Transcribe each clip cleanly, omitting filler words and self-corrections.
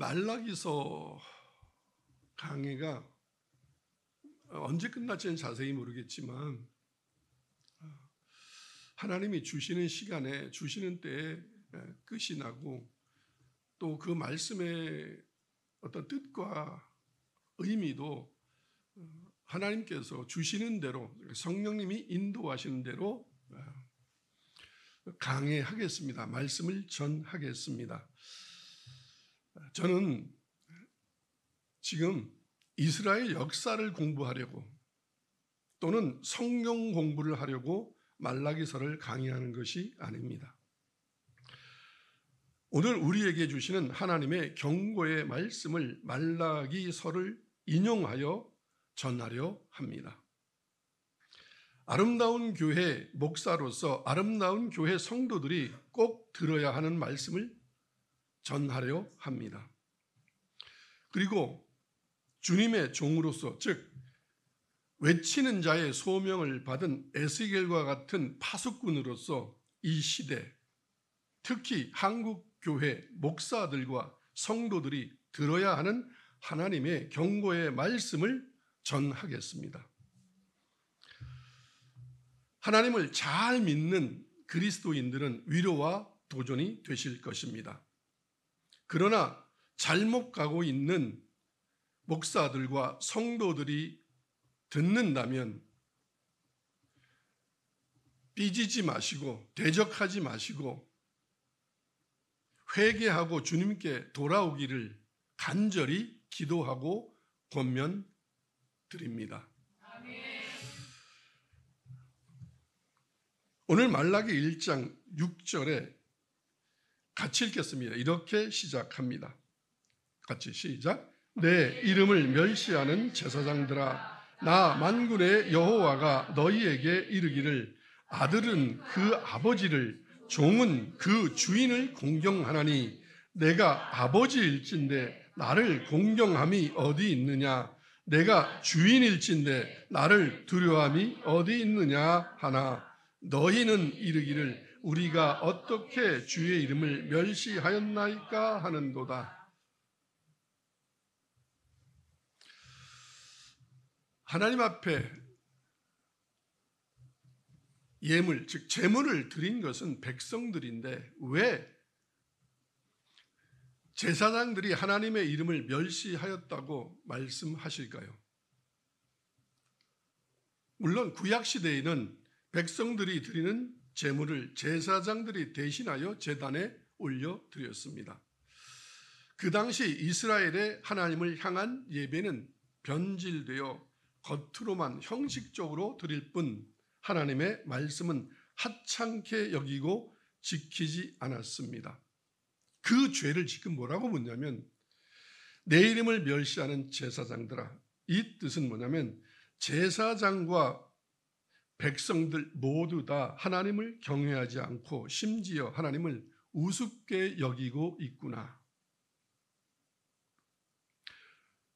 말라기서 강해가 언제 끝날지는 자세히 모르겠지만 하나님이 주시는 시간에 주시는 때에 끝이 나고 또 그 말씀의 어떤 뜻과 의미도 하나님께서 주시는 대로 성령님이 인도하시는 대로 강해하겠습니다. 말씀을 전하겠습니다. 저는 지금 이스라엘 역사를 공부하려고 또는 성경 공부를 하려고 말라기서를 강의하는 것이 아닙니다. 오늘 우리에게 주시는 하나님의 경고의 말씀을 말라기서를 인용하여 전하려 합니다. 아름다운 교회 목사로서 아름다운 교회 성도들이 꼭 들어야 하는 말씀을 전하려 합니다. 그리고 주님의 종으로서, 즉 외치는 자의 소명을 받은 에스겔과 같은 파수꾼으로서 이 시대, 특히 한국 교회 목사들과 성도들이 들어야 하는 하나님의 경고의 말씀을 전하겠습니다. 하나님을 잘 믿는 그리스도인들은 위로와 도전이 되실 것입니다. 그러나 잘못 가고 있는 목사들과 성도들이 듣는다면 삐지지 마시고 대적하지 마시고 회개하고 주님께 돌아오기를 간절히 기도하고 권면드립니다. 오늘 말라기 1장 6절에 같이 읽겠습니다. 이렇게 시작합니다. 같이 시작. 내 이름을 멸시하는 제사장들아, 나 만군의 여호와가 너희에게 이르기를 아들은 그 아버지를 종은 그 주인을 공경하나니 내가 아버지일진데 나를 공경함이 어디 있느냐, 내가 주인일진데 나를 두려움이 어디 있느냐 하나 너희는 이르기를 우리가 어떻게 주의 이름을 멸시하였나이까 하는도다. 하나님 앞에 예물, 즉 제물을 드린 것은 백성들인데 왜 제사장들이 하나님의 이름을 멸시하였다고 말씀하실까요? 물론 구약시대에는 백성들이 드리는 제물을 제사장들이 대신하여 제단에 올려드렸습니다. 그 당시 이스라엘의 하나님을 향한 예배는 변질되어 겉으로만 형식적으로 드릴 뿐 하나님의 말씀은 하찮게 여기고 지키지 않았습니다. 그 죄를 지금 뭐라고 묻냐면 내 이름을 멸시하는 제사장들아, 이 뜻은 뭐냐면 제사장과 백성들 모두 다 하나님을 경외하지 않고 심지어 하나님을 우습게 여기고 있구나.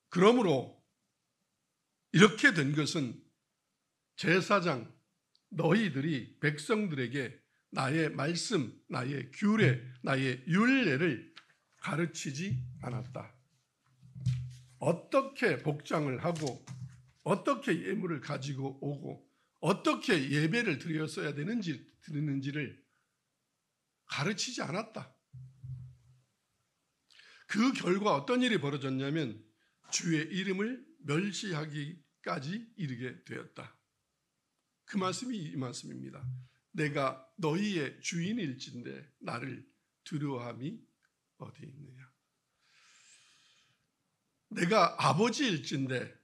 그러므로 이렇게 된 것은 제사장 너희들이 백성들에게 나의 말씀, 나의 규례, 나의 율례를 가르치지 않았다. 어떻게 복장을 하고 어떻게 예물을 가지고 오고 어떻게 예배를 드렸어야 되는지를 가르치지 않았다. 그 결과 어떤 일이 벌어졌냐면 주의 이름을 멸시하기까지 이르게 되었다. 그 말씀이 이 말씀입니다. 내가 너희의 주인일진데 나를 두려워함이 어디 있느냐. 내가 아버지일진데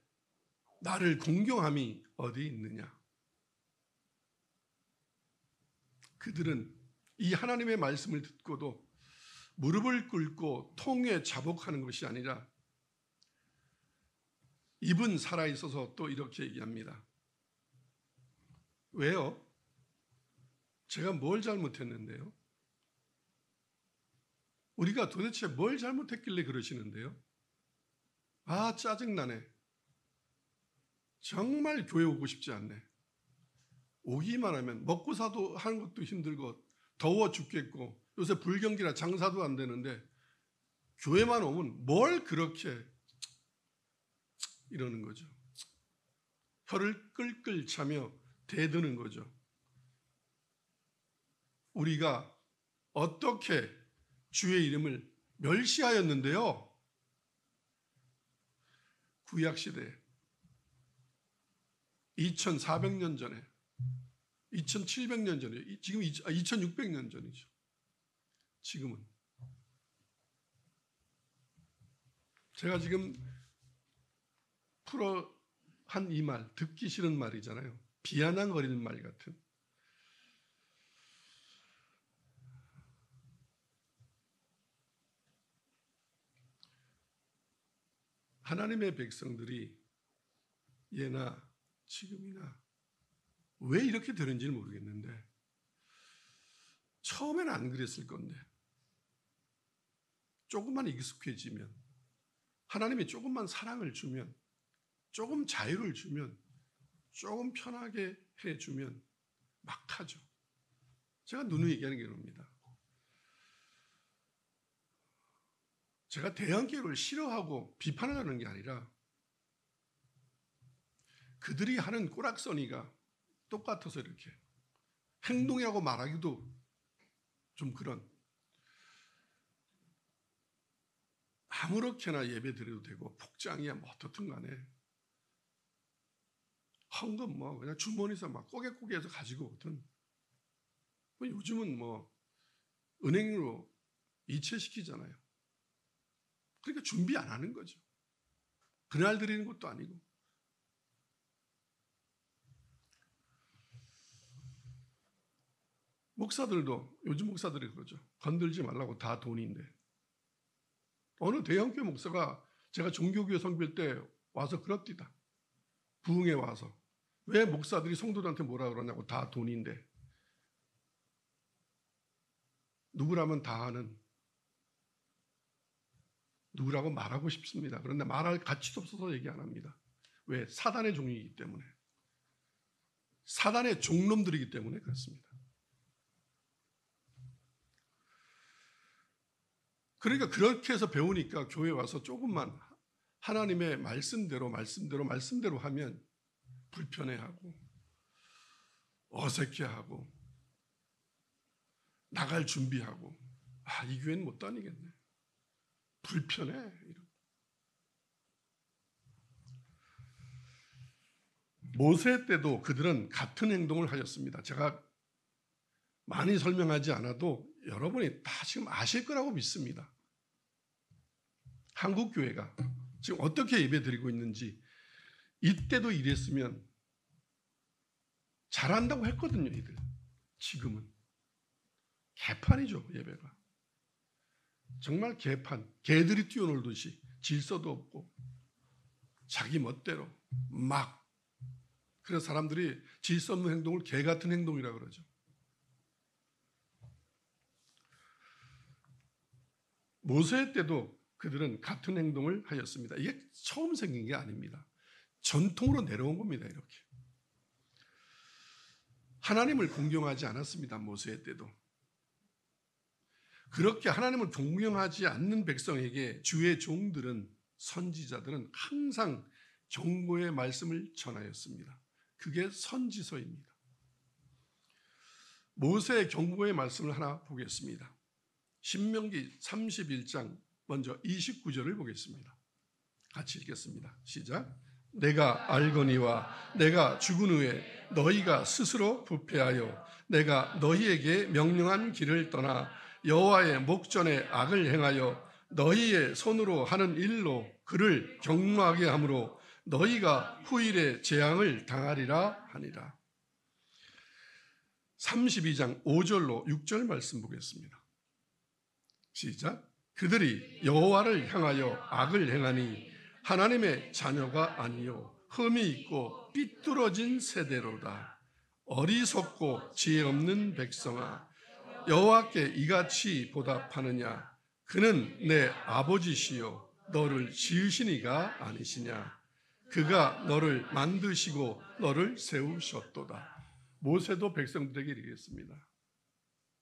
나를 공경함이 어디 있느냐. 그들은 이 하나님의 말씀을 듣고도 무릎을 꿇고 통에 자복하는 것이 아니라 입은 살아있어서 또 이렇게 얘기합니다. 왜요? 제가 뭘 잘못했는데요? 우리가 도대체 뭘 잘못했길래 그러시는데요? 아, 짜증나네. 정말 교회 오고 싶지 않네. 오기만 하면 먹고 사도 하는 것도 힘들고 더워 죽겠고 요새 불경기라 장사도 안 되는데 교회만 오면 뭘 그렇게 이러는 거죠. 혀를 끌끌 차며 대드는 거죠. 우리가 어떻게 주의 이름을 멸시하였는데요. 구약시대에 2400년 전에 2700년 전에 지금 2600년 전이죠. 지금은 제가 지금 한 이 말 듣기 싫은 말이잖아요. 비아냥거리는 말 같은. 하나님의 백성들이 예나 지금이나 왜 이렇게 되는지는 모르겠는데 처음에는 안 그랬을 건데 조금만 익숙해지면 하나님이 조금만 사랑을 주면 조금 자유를 주면 조금 편하게 해주면 막 하죠. 제가 누누이 얘기하는 게 이겁니다. 제가 대형교회를 싫어하고 비판하는 게 아니라 그들이 하는 꼬락서니가 똑같아서 이렇게 행동이라고 말하기도 좀 그런 아무렇게나 예배 드려도 되고 복장이야 뭐 어떻든 간에 헌금 뭐 그냥 주머니에서 막 꼬개꼬개해서 가지고 오든 뭐 요즘은 뭐 은행으로 이체시키잖아요. 그러니까 준비 안 하는 거죠. 그날 드리는 것도 아니고. 목사들도 요즘 목사들이 그러죠. 건들지 말라고 다 돈인데. 어느 대형교회 목사가 제가 종교교회 섬길 때 와서 그럽디다. 부흥에 와서. 왜 목사들이 성도들한테 뭐라 그러냐고 다 돈인데. 누구라면 다 하는. 누구라고 말하고 싶습니다. 그런데 말할 가치도 없어서 얘기 안 합니다. 왜? 사단의 종이기 때문에. 사단의 종놈들이기 때문에 그렇습니다. 그러니까 그렇게 해서 배우니까 교회 와서 조금만 하나님의 말씀대로 하면 불편해하고 어색해하고 나갈 준비하고 이 교회는 못 다니겠네. 불편해. 모세 때도 그들은 같은 행동을 하였습니다. 제가 많이 설명하지 않아도 여러분이 다 지금 아실 거라고 믿습니다. 한국 교회가 지금 어떻게 예배 드리고 있는지 이때도 이랬으면 잘한다고 했거든요. 이들 지금은 개판이죠. 예배가 정말 개판. 개들이 뛰어놀듯이 질서도 없고 자기 멋대로 막. 그래서 사람들이 질서 없는 행동을 개 같은 행동이라고 그러죠. 모세 때도 그들은 같은 행동을 하였습니다. 이게 처음 생긴 게 아닙니다. 전통으로 내려온 겁니다. 이렇게. 하나님을 공경하지 않았습니다. 모세 때도. 그렇게 하나님을 공경하지 않는 백성에게 주의 종들은 선지자들은 항상 경고의 말씀을 전하였습니다. 그게 선지서입니다. 모세의 경고의 말씀을 하나 보겠습니다. 신명기 31장 먼저 29절을 보겠습니다. 같이 읽겠습니다. 시작. 내가 알거니와 내가 죽은 후에 너희가 스스로 부패하여 내가 너희에게 명령한 길을 떠나 여호와의 목전에 악을 행하여 너희의 손으로 하는 일로 그를 경노하게 함으로 너희가 후일에 재앙을 당하리라 하니라. 32장 5절로 6절 말씀 보겠습니다. 시작. 그들이 여호와를 향하여 악을 행하니 하나님의 자녀가 아니요 흠이 있고 삐뚤어진 세대로다. 어리석고 지혜 없는 백성아, 여호와께 이같이 보답하느냐? 그는 내 아버지시요 너를 지으신 이가 아니시냐? 그가 너를 만드시고 너를 세우셨도다. 모세도 백성들에게 이르겠습니다.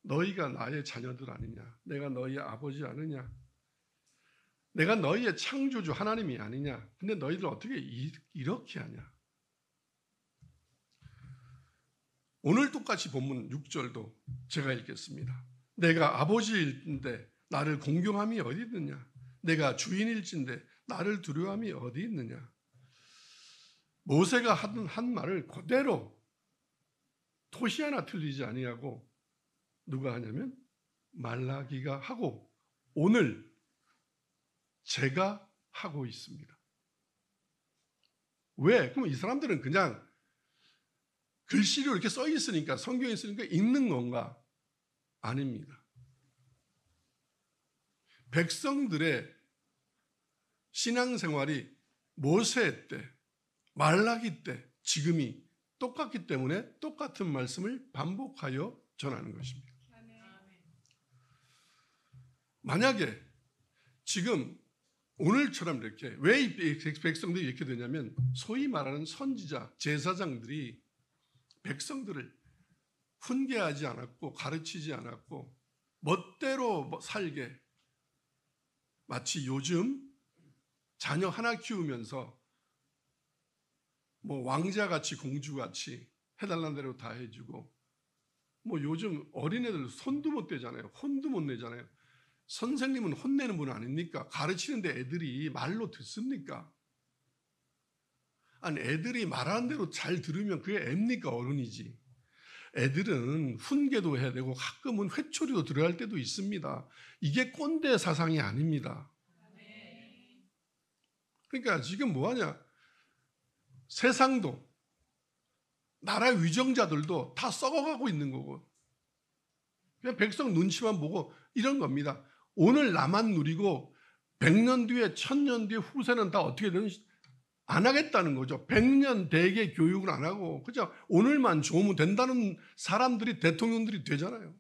너희가 나의 자녀들 아니냐? 내가 너희의 아버지 아니냐? 내가 너희의 창조주 하나님이 아니냐? 근데 너희들 어떻게 이렇게 하냐? 오늘 똑같이 본문 6절도 제가 읽겠습니다. 내가 아버지일진데 나를 공경함이 어디 있느냐? 내가 주인일진데 나를 두려움이 어디 있느냐? 모세가 하던 한 말을 그대로 토시 하나 틀리지 아니하고 누가 하냐면 말라기가 하고 오늘 제가 하고 있습니다. 왜? 그럼 이 사람들은 그냥 글씨로 이렇게 써 있으니까, 성경에 있으니까 읽는 건가? 아닙니다. 백성들의 신앙생활이 모세 때, 말라기 때, 지금이 똑같기 때문에 똑같은 말씀을 반복하여 전하는 것입니다. 만약에 지금 오늘처럼 이렇게, 왜 이 백성들이 이렇게 되냐면 소위 말하는 선지자, 제사장들이 백성들을 훈계하지 않았고 가르치지 않았고 멋대로 살게, 마치 요즘 자녀 하나 키우면서 뭐 왕자같이 공주같이 해달라는 대로 다 해주고, 뭐 요즘 어린애들 손도 못 대잖아요. 혼도 못 내잖아요. 선생님은 혼내는 분 아닙니까? 가르치는데 애들이 말로 듣습니까? 아니, 애들이 말하는 대로 잘 들으면 그게 애입니까? 어른이지. 애들은 훈계도 해야 되고 가끔은 회초리도 들어야 할 때도 있습니다. 이게 꼰대 사상이 아닙니다. 그러니까 지금 뭐하냐? 세상도 나라 위정자들도 다 썩어가고 있는 거고, 그냥 백성 눈치만 보고 이런 겁니다. 오늘 나만 누리고 100년 뒤에 1000년 뒤에 후세는 다 어떻게 되는지 안 하겠다는 거죠. 100년 대계 교육을 안 하고 그죠? 오늘만 좋으면 된다는 사람들이 대통령들이 되잖아요.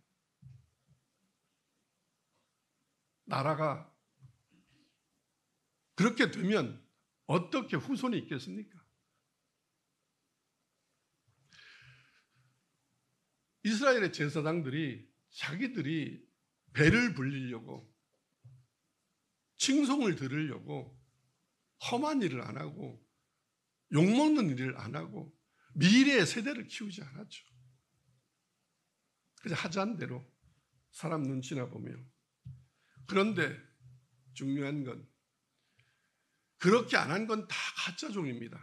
나라가 그렇게 되면 어떻게 후손이 있겠습니까? 이스라엘의 제사장들이 자기들이 배를 불리려고, 칭송을 들으려고 험한 일을 안 하고 욕먹는 일을 안 하고 미래의 세대를 키우지 않았죠. 그래서 하자는 대로 사람 눈치나 보며. 그런데 중요한 건 그렇게 안 한 건 다 가짜종입니다.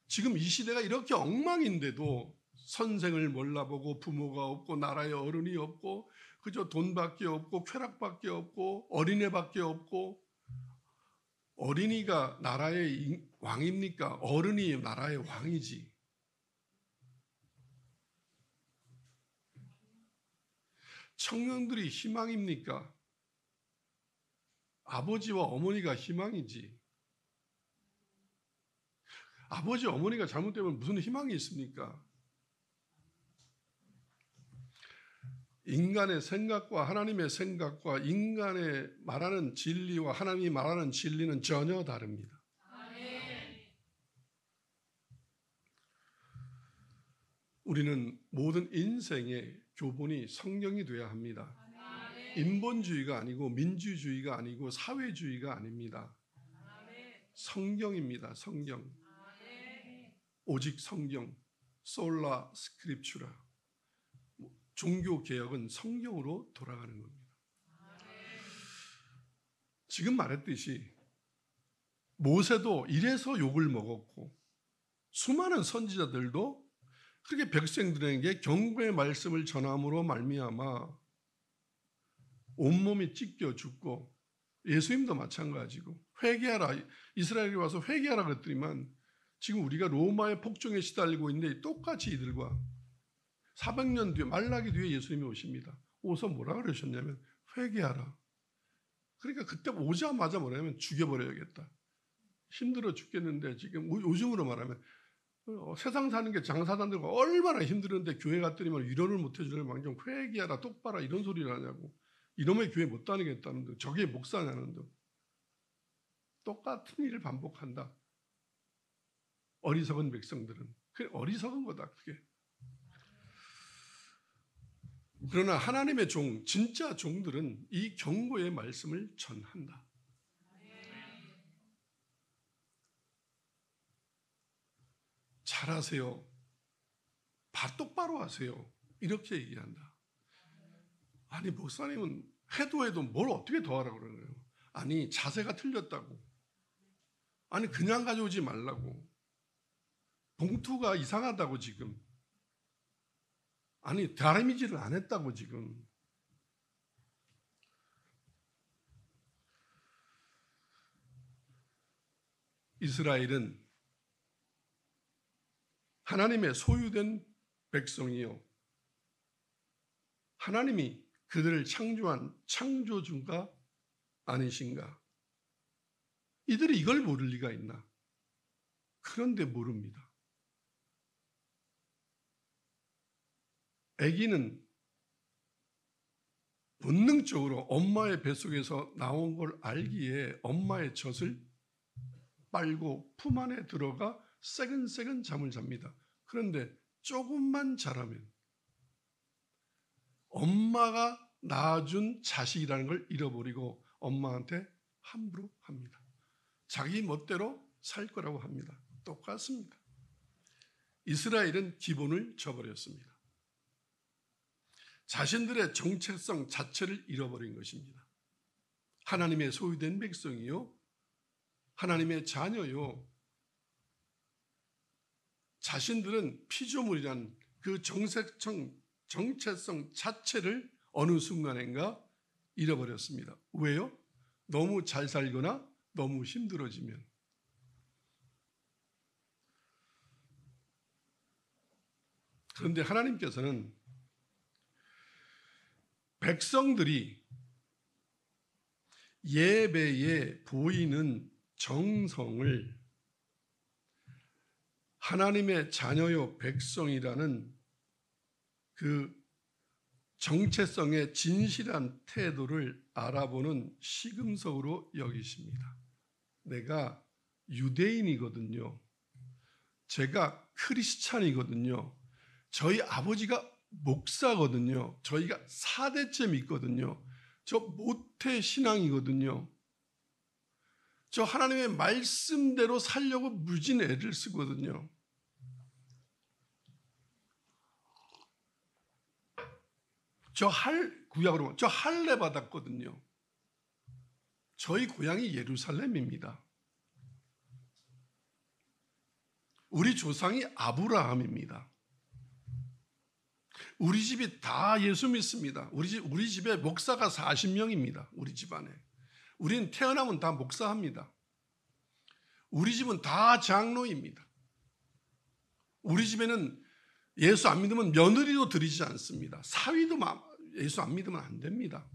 지금 이 시대가 이렇게 엉망인데도 선생을 몰라보고 부모가 없고 나라에 어른이 없고 그저 돈밖에 없고 쾌락밖에 없고 어린애밖에 없고, 어린이가 나라의 왕입니까? 어른이 나라의 왕이지. 청년들이 희망입니까? 아버지와 어머니가 희망이지. 아버지 어머니가 잘못되면 무슨 희망이 있습니까? 인간의 생각과 하나님의 생각과 인간의 말하는 진리와 하나님이 말하는 진리는 전혀 다릅니다. 우리는 모든 인생의 교본이 성경이 되어야 합니다. 인본주의가 아니고 민주주의가 아니고 사회주의가 아닙니다. 성경입니다. 성경. 오직 성경. 솔라 스크립추라. 종교 개혁은 성경으로 돌아가는 겁니다. 지금 말했듯이 모세도 이래서 욕을 먹었고 수많은 선지자들도 그렇게 백성들에게 경고의 말씀을 전함으로 말미암아 온몸이 찢겨 죽고, 예수님도 마찬가지고 회개하라, 이스라엘에 와서 회개하라 그랬더니만 지금 우리가 로마의 폭정에 시달리고 있는데 똑같이 이들과 400년 뒤에 말라기 뒤에 예수님이 오십니다. 오서 뭐라 그러셨냐면 회개하라. 그러니까 그때 오자마자 뭐냐면 죽여버려야겠다. 힘들어 죽겠는데 지금 요즘으로 말하면 세상 사는 게 장사단들과 얼마나 힘들었는데 교회 갔더니만 위로를 못 해주는 망정 회개하라 똑바라 이런 소리를 하냐고. 이놈의 교회 못 다니겠다는 등 저게 목사냐는 등 똑같은 일을 반복한다. 어리석은 백성들은. 그게 어리석은 거다 그게. 그러나 하나님의 종, 진짜 종들은 이 경고의 말씀을 전한다. 잘하세요. 똑바로 하세요. 이렇게 얘기한다. 아니 목사님은 해도 뭘 어떻게 더 하라고 그러는 거예요. 아니 자세가 틀렸다고. 아니 그냥 가져오지 말라고. 봉투가 이상하다고 지금. 아니 다리미질을 안 했다고 지금. 이스라엘은 하나님의 소유된 백성이요. 하나님이 그들을 창조한 창조주가 아니신가? 이들이 이걸 모를 리가 있나? 그런데 모릅니다. 아기는 본능적으로 엄마의 뱃속에서 나온 걸 알기에 엄마의 젖을 빨고 품 안에 들어가 새근새근 잠을 잡니다. 그런데 조금만 자라면 엄마가 낳아준 자식이라는 걸 잃어버리고 엄마한테 함부로 합니다. 자기 멋대로 살 거라고 합니다. 똑같습니다. 이스라엘은 기본을 저버렸습니다. 자신들의 정체성 자체를 잃어버린 것입니다. 하나님의 소유된 백성이요, 하나님의 자녀요, 자신들은 피조물이란 그 정체성 자체를 어느 순간인가 잃어버렸습니다. 왜요? 너무 잘 살거나 너무 힘들어지면. 그런데 하나님께서는 백성들이 예배에 보이는 정성을 하나님의 자녀요 백성이라는 그 정체성의 진실한 태도를 알아보는 시금석으로 여기십니다. 내가 유대인이거든요. 제가 크리스찬이거든요. 저희 아버지가 목사거든요. 저희가 4대째 믿거든요. 저 모태 신앙이거든요. 저 하나님의 말씀대로 살려고 무진 애를 쓰거든요. 구약으로 저 할례 받았거든요. 저희 고향이 예루살렘입니다. 우리 조상이 아브라함입니다. 우리 집이 다 예수 믿습니다. 우리 집에 목사가 40명입니다. 우리 집안에. 우리는 태어나면 다 목사합니다. 우리 집은 다 장로입니다. 우리 집에는 예수 안 믿으면 며느리도 드리지 않습니다. 사위도 예수 안 믿으면 안 됩니다.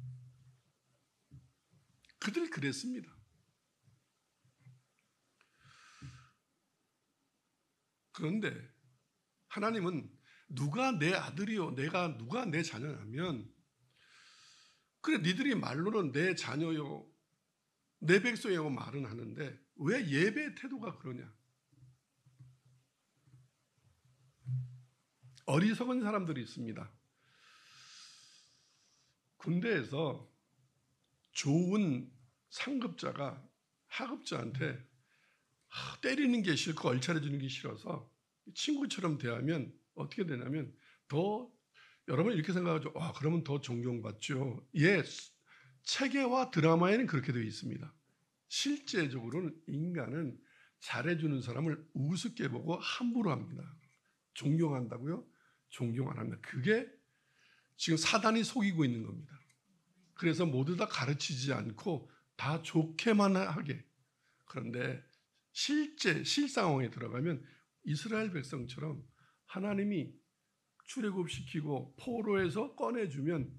그들 그랬습니다. 그런데 하나님은 누가 내 아들이요, 누가 내 자녀냐면, 그래 니들이 말로는 내 자녀요, 내 백성이라고 말은 하는데 왜 예배의 태도가 그러냐? 어리석은 사람들이 있습니다. 군대에서 좋은 상급자가 하급자한테 때리는 게 싫고 얼차려주는 게 싫어서 친구처럼 대하면 어떻게 되냐면 여러분 이렇게 생각하죠. 그러면 더 존경받죠. 예, 책에와 드라마에는 그렇게 되어 있습니다. 실제적으로는 인간은 잘해주는 사람을 우습게 보고 함부로 합니다. 존경한다고요? 존경 안 합니다. 그게 지금 사단이 속이고 있는 겁니다. 그래서 모두 다 가르치지 않고 다 좋게만 하게. 그런데 실상황에 들어가면 이스라엘 백성처럼 하나님이 출애굽시키고 포로에서 꺼내주면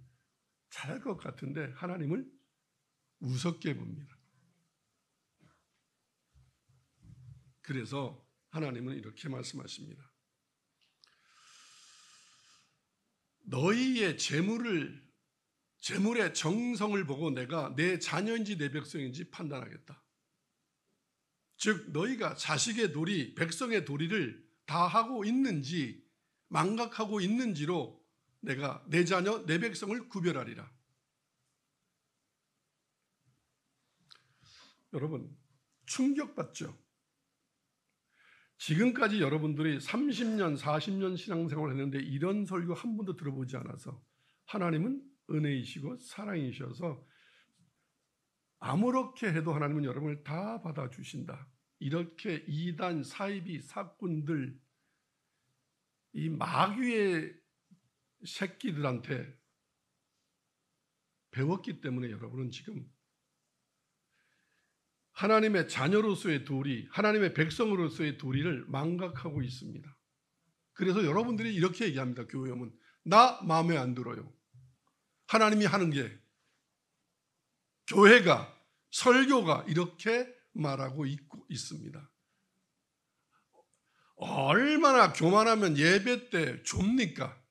잘할 것 같은데 하나님을 우습게 봅니다. 그래서 하나님은 이렇게 말씀하십니다. 너희의 재물의 정성을 보고 내가 내 자녀인지 내 백성인지 판단하겠다. 즉 너희가 자식의 도리, 백성의 도리를 다 하고 있는지 망각하고 있는지로 내가 내 자녀, 내 백성을 구별하리라. 여러분 충격받죠? 지금까지 여러분들이 30년, 40년 신앙생활을 했는데 이런 설교 한 번도 들어보지 않아서 하나님은 은혜이시고 사랑이셔서 아무렇게 해도 하나님은 여러분을 다 받아주신다. 이렇게 이단, 사이비, 사꾼들, 이 마귀의 새끼들한테 배웠기 때문에 여러분은 지금 하나님의 자녀로서의 도리, 하나님의 백성으로서의 도리를 망각하고 있습니다. 그래서 여러분들이 이렇게 얘기합니다. 교회 오면 나 마음에 안 들어요. 하나님이 하는 게, 교회가, 설교가 이렇게 말하고 있습니다. 얼마나 교만하면 예배 때 좁니까?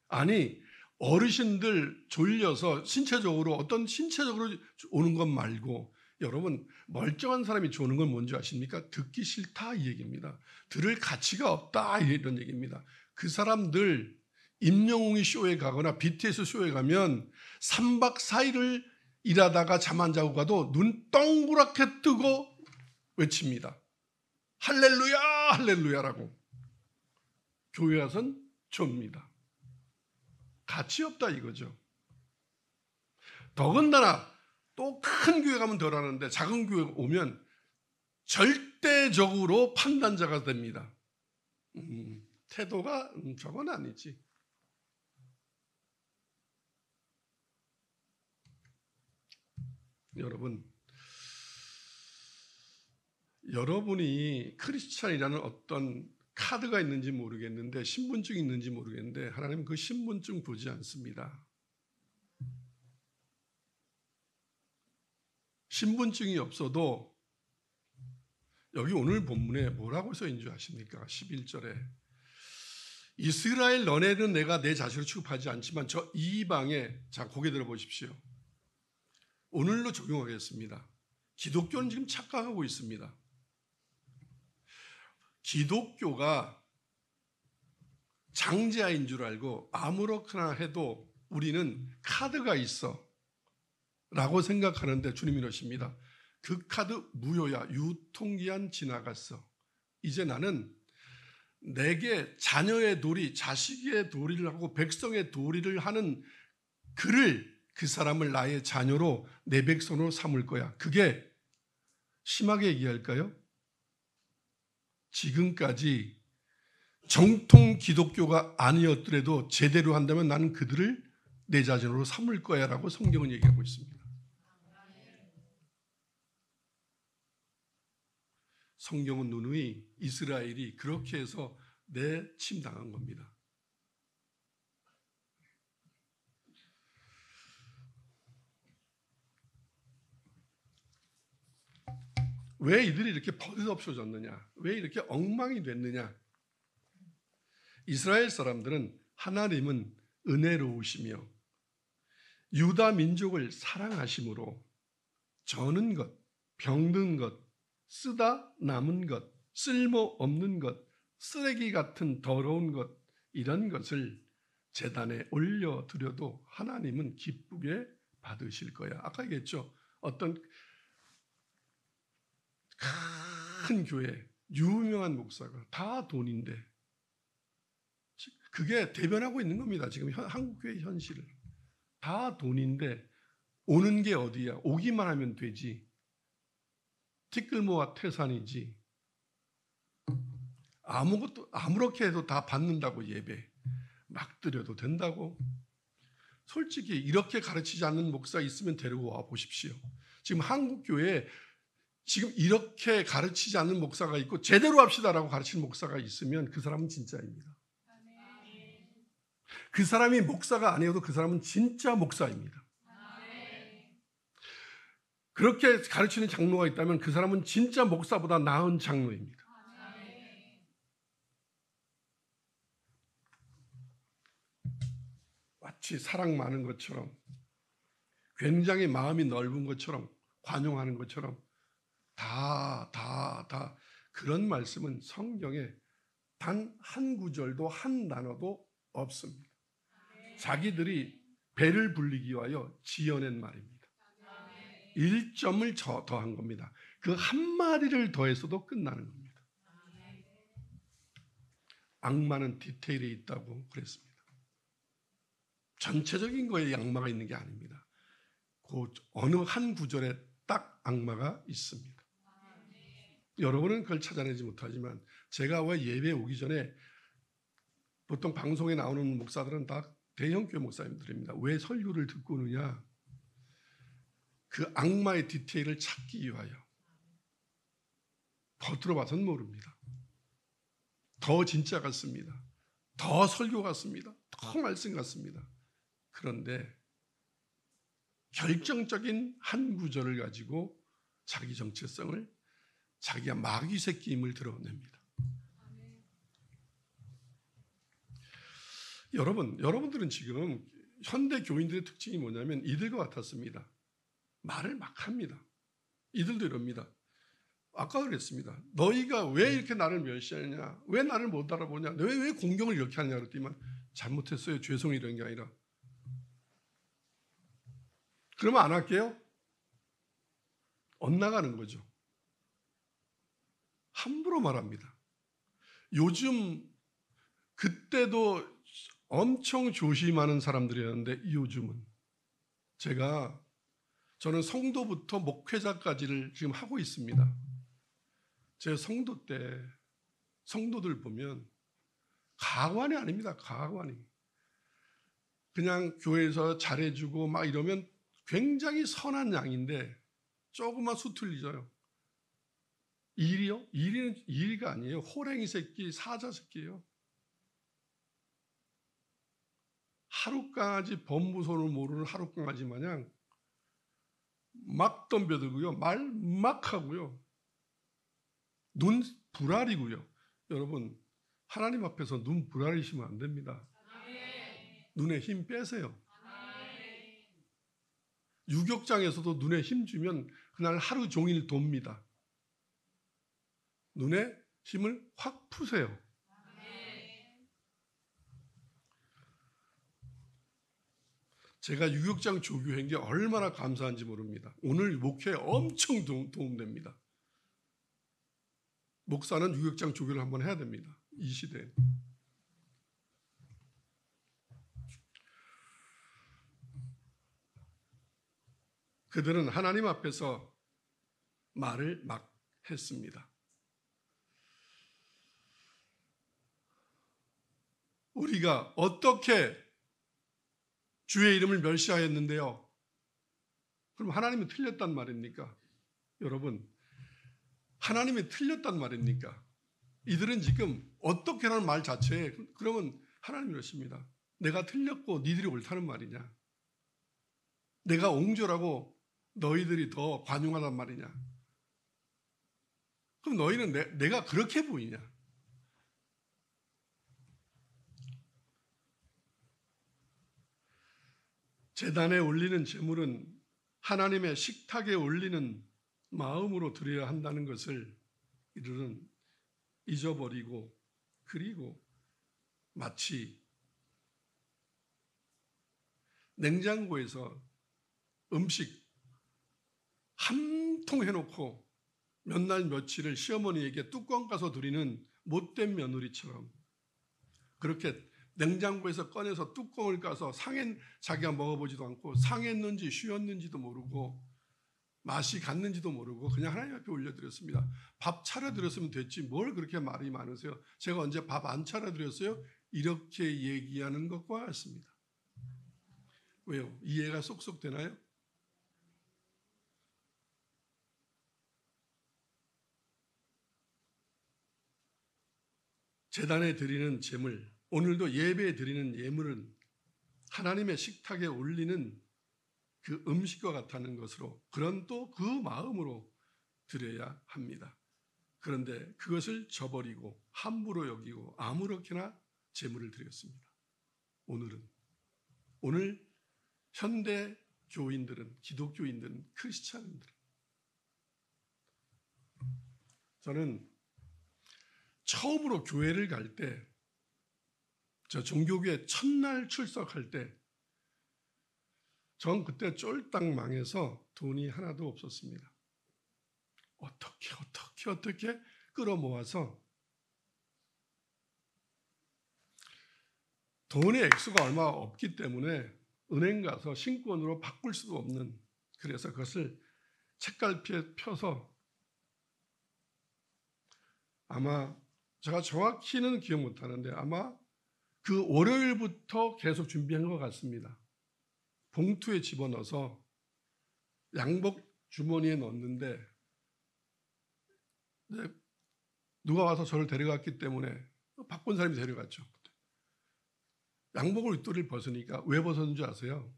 아니, 어르신들 졸려서 신체적으로, 어떤 신체적으로 오는 것 말고, 여러분 멀쩡한 사람이 조는 건 뭔지 아십니까? 듣기 싫다 이 얘기입니다. 들을 가치가 없다 이런 얘기입니다. 그 사람들 임영웅이 쇼에 가거나 BTS 쇼에 가면 3박 4일을 일하다가 잠 안 자고 가도 눈 동그랗게 뜨고 외칩니다. 할렐루야 할렐루야라고. 교회 와선 좁니다. 가치 없다 이거죠. 더군다나 또 큰 교회 가면 덜하는데 작은 교회 오면 절대적으로 판단자가 됩니다. 태도가 저건 아니지. 여러분이 크리스찬이라는 어떤 카드가 있는지 모르겠는데, 신분증이 있는지 모르겠는데 하나님은 그 신분증 보지 않습니다. 신분증이 없어도 여기 오늘 본문에 뭐라고 써 있는 줄 아십니까? 11절에 이스라엘 너네는 내가 내 자식으로 취급하지 않지만 저 이방에, 자 고개 들어보십시오. 오늘로 적용하겠습니다. 기독교는 지금 착각하고 있습니다. 기독교가 장자인 줄 알고 아무렇게나 해도 우리는 카드가 있어 라고 생각하는데 주님이 이러십니다. 그 카드 무효야. 유통기한 지나갔어. 이제 나는 내게 자녀의 도리, 자식의 도리를 하고 백성의 도리를 하는 그 사람을 나의 자녀로, 내 백성으로 삼을 거야. 그게 심하게 얘기할까요? 지금까지 정통 기독교가 아니었더라도 제대로 한다면 나는 그들을 내 자신으로 삼을 거야 라고 성경은 얘기하고 있습니다. 성경은 누누이 이스라엘이 그렇게 해서 내침당한 겁니다. 왜 이들이 이렇게 버릇없어졌느냐? 왜 이렇게 엉망이 됐느냐? 이스라엘 사람들은 하나님은 은혜로우시며 유다 민족을 사랑하심으로 저는 것, 병든 것, 쓰다 남은 것, 쓸모없는 것, 쓰레기 같은 더러운 것, 이런 것을 제단에 올려드려도 하나님은 기쁘게 받으실 거야. 아까 얘기했죠. 어떤 큰 교회, 유명한 목사가 다 돈인데, 그게 대변하고 있는 겁니다. 지금 한국교회 현실을. 다 돈인데 오는 게 어디야? 오기만 하면 되지. 티끌모아 태산이지. 아무렇게 해도 다 받는다고. 예배 막 드려도 된다고. 솔직히 이렇게 가르치지 않는 목사 있으면 데리고 와 보십시오. 지금 한국교회에 지금 이렇게 가르치지 않는 목사가 있고 제대로 합시다라고 가르치는 목사가 있으면 그 사람은 진짜입니다. 그 사람이 목사가 아니어도 그 사람은 진짜 목사입니다. 그렇게 가르치는 장로가 있다면 그 사람은 진짜 목사보다 나은 장로입니다. 마치 사랑 많은 것처럼, 굉장히 마음이 넓은 것처럼, 관용하는 것처럼 다 그런 말씀은 성경에 단 한 구절도 한 단어도 없습니다. 자기들이 배를 불리기 위하여 지어낸 말입니다. 1점을 더한 겁니다. 그 한 마디를 더했어도 끝나는 겁니다. 악마는 디테일에 있다고 그랬습니다. 전체적인 거에 악마가 있는 게 아닙니다. 그 어느 한 구절에 딱 악마가 있습니다. 여러분은 그걸 찾아내지 못하지만 제가 왜 예배 오기 전에 보통 방송에 나오는 목사들은 다 대형교회 목사님들입니다. 왜 설교를 듣고 오느냐? 그 악마의 디테일을 찾기 위하여. 겉으로 봐서는 모릅니다. 더 진짜 같습니다. 더 설교 같습니다. 더 말씀 같습니다. 그런데 결정적인 한 구절을 가지고 자기 정체성을, 자기가 마귀 새끼임을 드러냅니다. 여러분들은 지금 현대 교인들의 특징이 뭐냐면 이들과 같았습니다. 말을 막 합니다. 이들도 이럽니다. 아까 그랬습니다. 너희가 왜 이렇게 나를 멸시하느냐? 왜 나를 못 알아보냐? 왜 공경을 이렇게 하냐? 그랬더니만 잘못했어요. 죄송해요. 이런 게 아니라. 그러면 안 할게요? 엇나가는 거죠. 함부로 말합니다. 요즘 그때도 엄청 조심하는 사람들이었는데 요즘은 저는 성도부터 목회자까지를 지금 하고 있습니다. 제 성도 때 성도들 보면 가관이 아닙니다. 가관이. 그냥 교회에서 잘해주고 막 이러면 굉장히 선한 양인데 조금만 수틀리져요. 일이요? 일이가 아니에요. 호랭이 새끼, 사자 새끼예요. 하룻강아지 범부손을 모르는 하룻강아지 마냥 막 덤벼들고요. 말 막 하고요. 눈 불알이고요. 여러분, 하나님 앞에서 눈 불알이시면 안 됩니다. 눈에 힘 빼세요. 유격장에서도 눈에 힘 주면 그날 하루 종일 돕니다. 눈에 힘을 확 푸세요. 제가 유격장 조교한 게 얼마나 감사한지 모릅니다. 오늘 목회에 엄청 도움됩니다. 목사는 유격장 조교를 한번 해야 됩니다. 이 시대에. 그들은 하나님 앞에서 말을 막 했습니다. 우리가 어떻게 주의 이름을 멸시하였는데요? 그럼 하나님이 틀렸단 말입니까? 여러분, 하나님이 틀렸단 말입니까? 이들은 지금 어떻게라는 말 자체에 그러면 하나님이 그러십니다. 내가 틀렸고 니들이 옳다는 말이냐? 내가 옹졸하고 너희들이 더 관용하단 말이냐? 그럼 너희는 내가 그렇게 보이냐? 제단에 올리는 제물은 하나님의 식탁에 올리는 마음으로 드려야 한다는 것을 이들은 잊어버리고, 그리고 마치 냉장고에서 음식 한 통 해놓고 몇 날 며칠을 시어머니에게 뚜껑 까서 드리는 못된 며느리처럼 그렇게 냉장고에서 꺼내서 뚜껑을 까서 자기가 먹어보지도 않고 상했는지 쉬었는지도 모르고 맛이 갔는지도 모르고 그냥 하나님 앞에 올려드렸습니다. 밥 차려드렸으면 됐지 뭘 그렇게 말이 많으세요? 제가 언제 밥 안 차려드렸어요? 이렇게 얘기하는 것과 같습니다. 왜요? 이해가 쏙쏙 되나요? 제단에 드리는 제물, 오늘도 예배에 드리는 예물은 하나님의 식탁에 올리는 그 음식과 같다는 것으로 그런 또 그 마음으로 드려야 합니다. 그런데 그것을 저버리고 함부로 여기고 아무렇게나 제물을 드렸습니다. 오늘 현대 교인들은, 기독교인들은, 크리스찬들은 저는 처음으로 교회를 갈 때, 저 종교교회 첫날 출석할 때, 전 그때 쫄딱 망해서 돈이 하나도 없었습니다. 어떻게 끌어모아서 돈의 액수가 얼마 없기 때문에 은행 가서 신권으로 바꿀 수도 없는, 그래서 그것을 책갈피에 펴서, 아마 제가 정확히는 기억 못하는데 아마 그 월요일부터 계속 준비한 것 같습니다. 봉투에 집어넣어서 양복 주머니에 넣었는데 누가 와서 저를 데려갔기 때문에 바쁜 사람이 데려갔죠. 양복을 윗도리를 벗으니까 왜 벗었는 줄 아세요?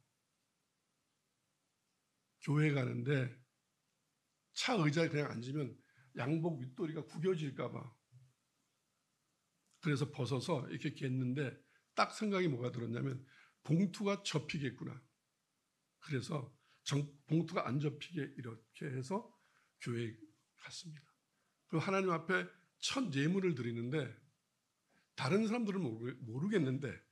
교회 가는데 차 의자에 그냥 앉으면 양복 윗도리가 구겨질까 봐. 그래서 벗어서 이렇게 겠는데 딱 생각이 뭐가 들었냐면 봉투가 접히겠구나. 그래서 봉투가 안 접히게 이렇게 해서 교회에 갔습니다. 그리고 하나님 앞에 첫 예물을 드리는데 다른 사람들은 모르겠는데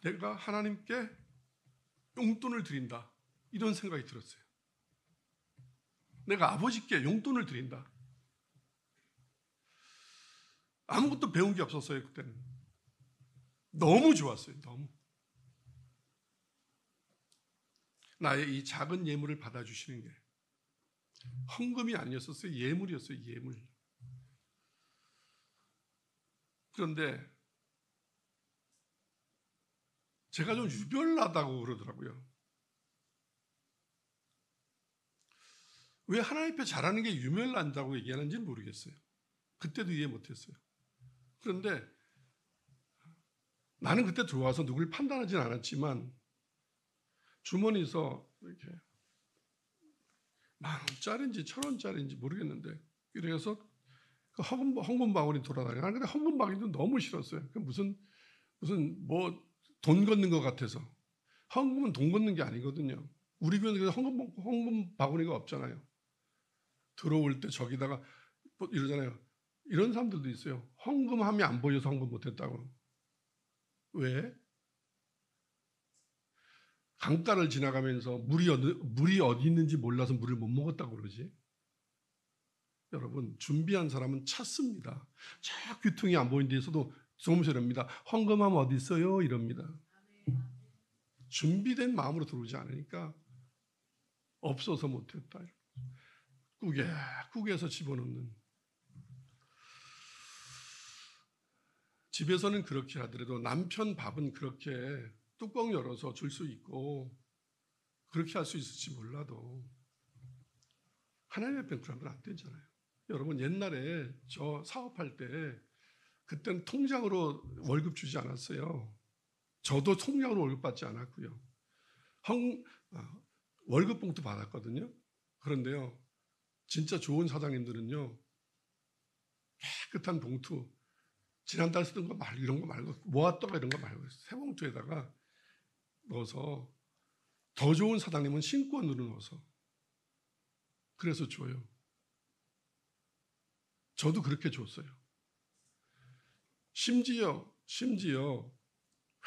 내가 하나님께 용돈을 드린다, 이런 생각이 들었어요. 내가 아버지께 용돈을 드린다. 아무것도 배운 게 없었어요. 그때는 너무 좋았어요. 너무. 나의 이 작은 예물을 받아주시는 게 헌금이 아니었었어요. 예물이었어요. 예물. 그런데 제가 좀 유별나다고 그러더라고요. 왜 하나님 앞에 잘하는 게 유별난다고 얘기하는지는 모르겠어요. 그때도 이해 못했어요. 그런데 나는 그때 들어와서 누굴 판단하진 않았지만 주머니에서 이렇게 10,000원짜리인지 1,000원짜리인지 모르겠는데 그래서 그 헌금 바구니 돌아다니고, 근데 헌금 바구니도 너무 싫었어요. 무슨 뭐 돈 걷는 것 같아서. 헌금은 돈 걷는 게 아니거든요. 우리 교회는 헌금 바구니가 없잖아요. 들어올 때 저기다가 뭐 이러잖아요. 이런 사람들도 있어요. 헌금함이 안 보여서 헌금 못했다고. 왜? 강가를 지나가면서 물이 어디 있는지 몰라서 물을 못 먹었다고 그러지. 여러분, 준비한 사람은 찾습니다. 저 귀퉁이 안 보이는 데서도 소문소리합니다. 헌금함 어디 있어요? 이럽니다. 준비된 마음으로 들어오지 않으니까 없어서 못했다. 꾸겨서 집어넣는. 집에서는 그렇게 하더라도 남편 밥은 그렇게 뚜껑 열어서 줄 수 있고 그렇게 할 수 있을지 몰라도 하나님 앞에는 그러면 안 되잖아요. 여러분, 옛날에 저 사업할 때 그때는 통장으로 월급 주지 않았어요. 저도 통장으로 월급 받지 않았고요. 월급 봉투 받았거든요. 그런데요, 진짜 좋은 사장님들은요, 깨끗한 봉투, 지난달 쓰던 거 말고 이런 거 말고 모았다가 이런 거 말고 새 봉투에다가 넣어서, 더 좋은 사장님은 신권으로 넣어서 그래서 줘요. 저도 그렇게 줬어요. 심지어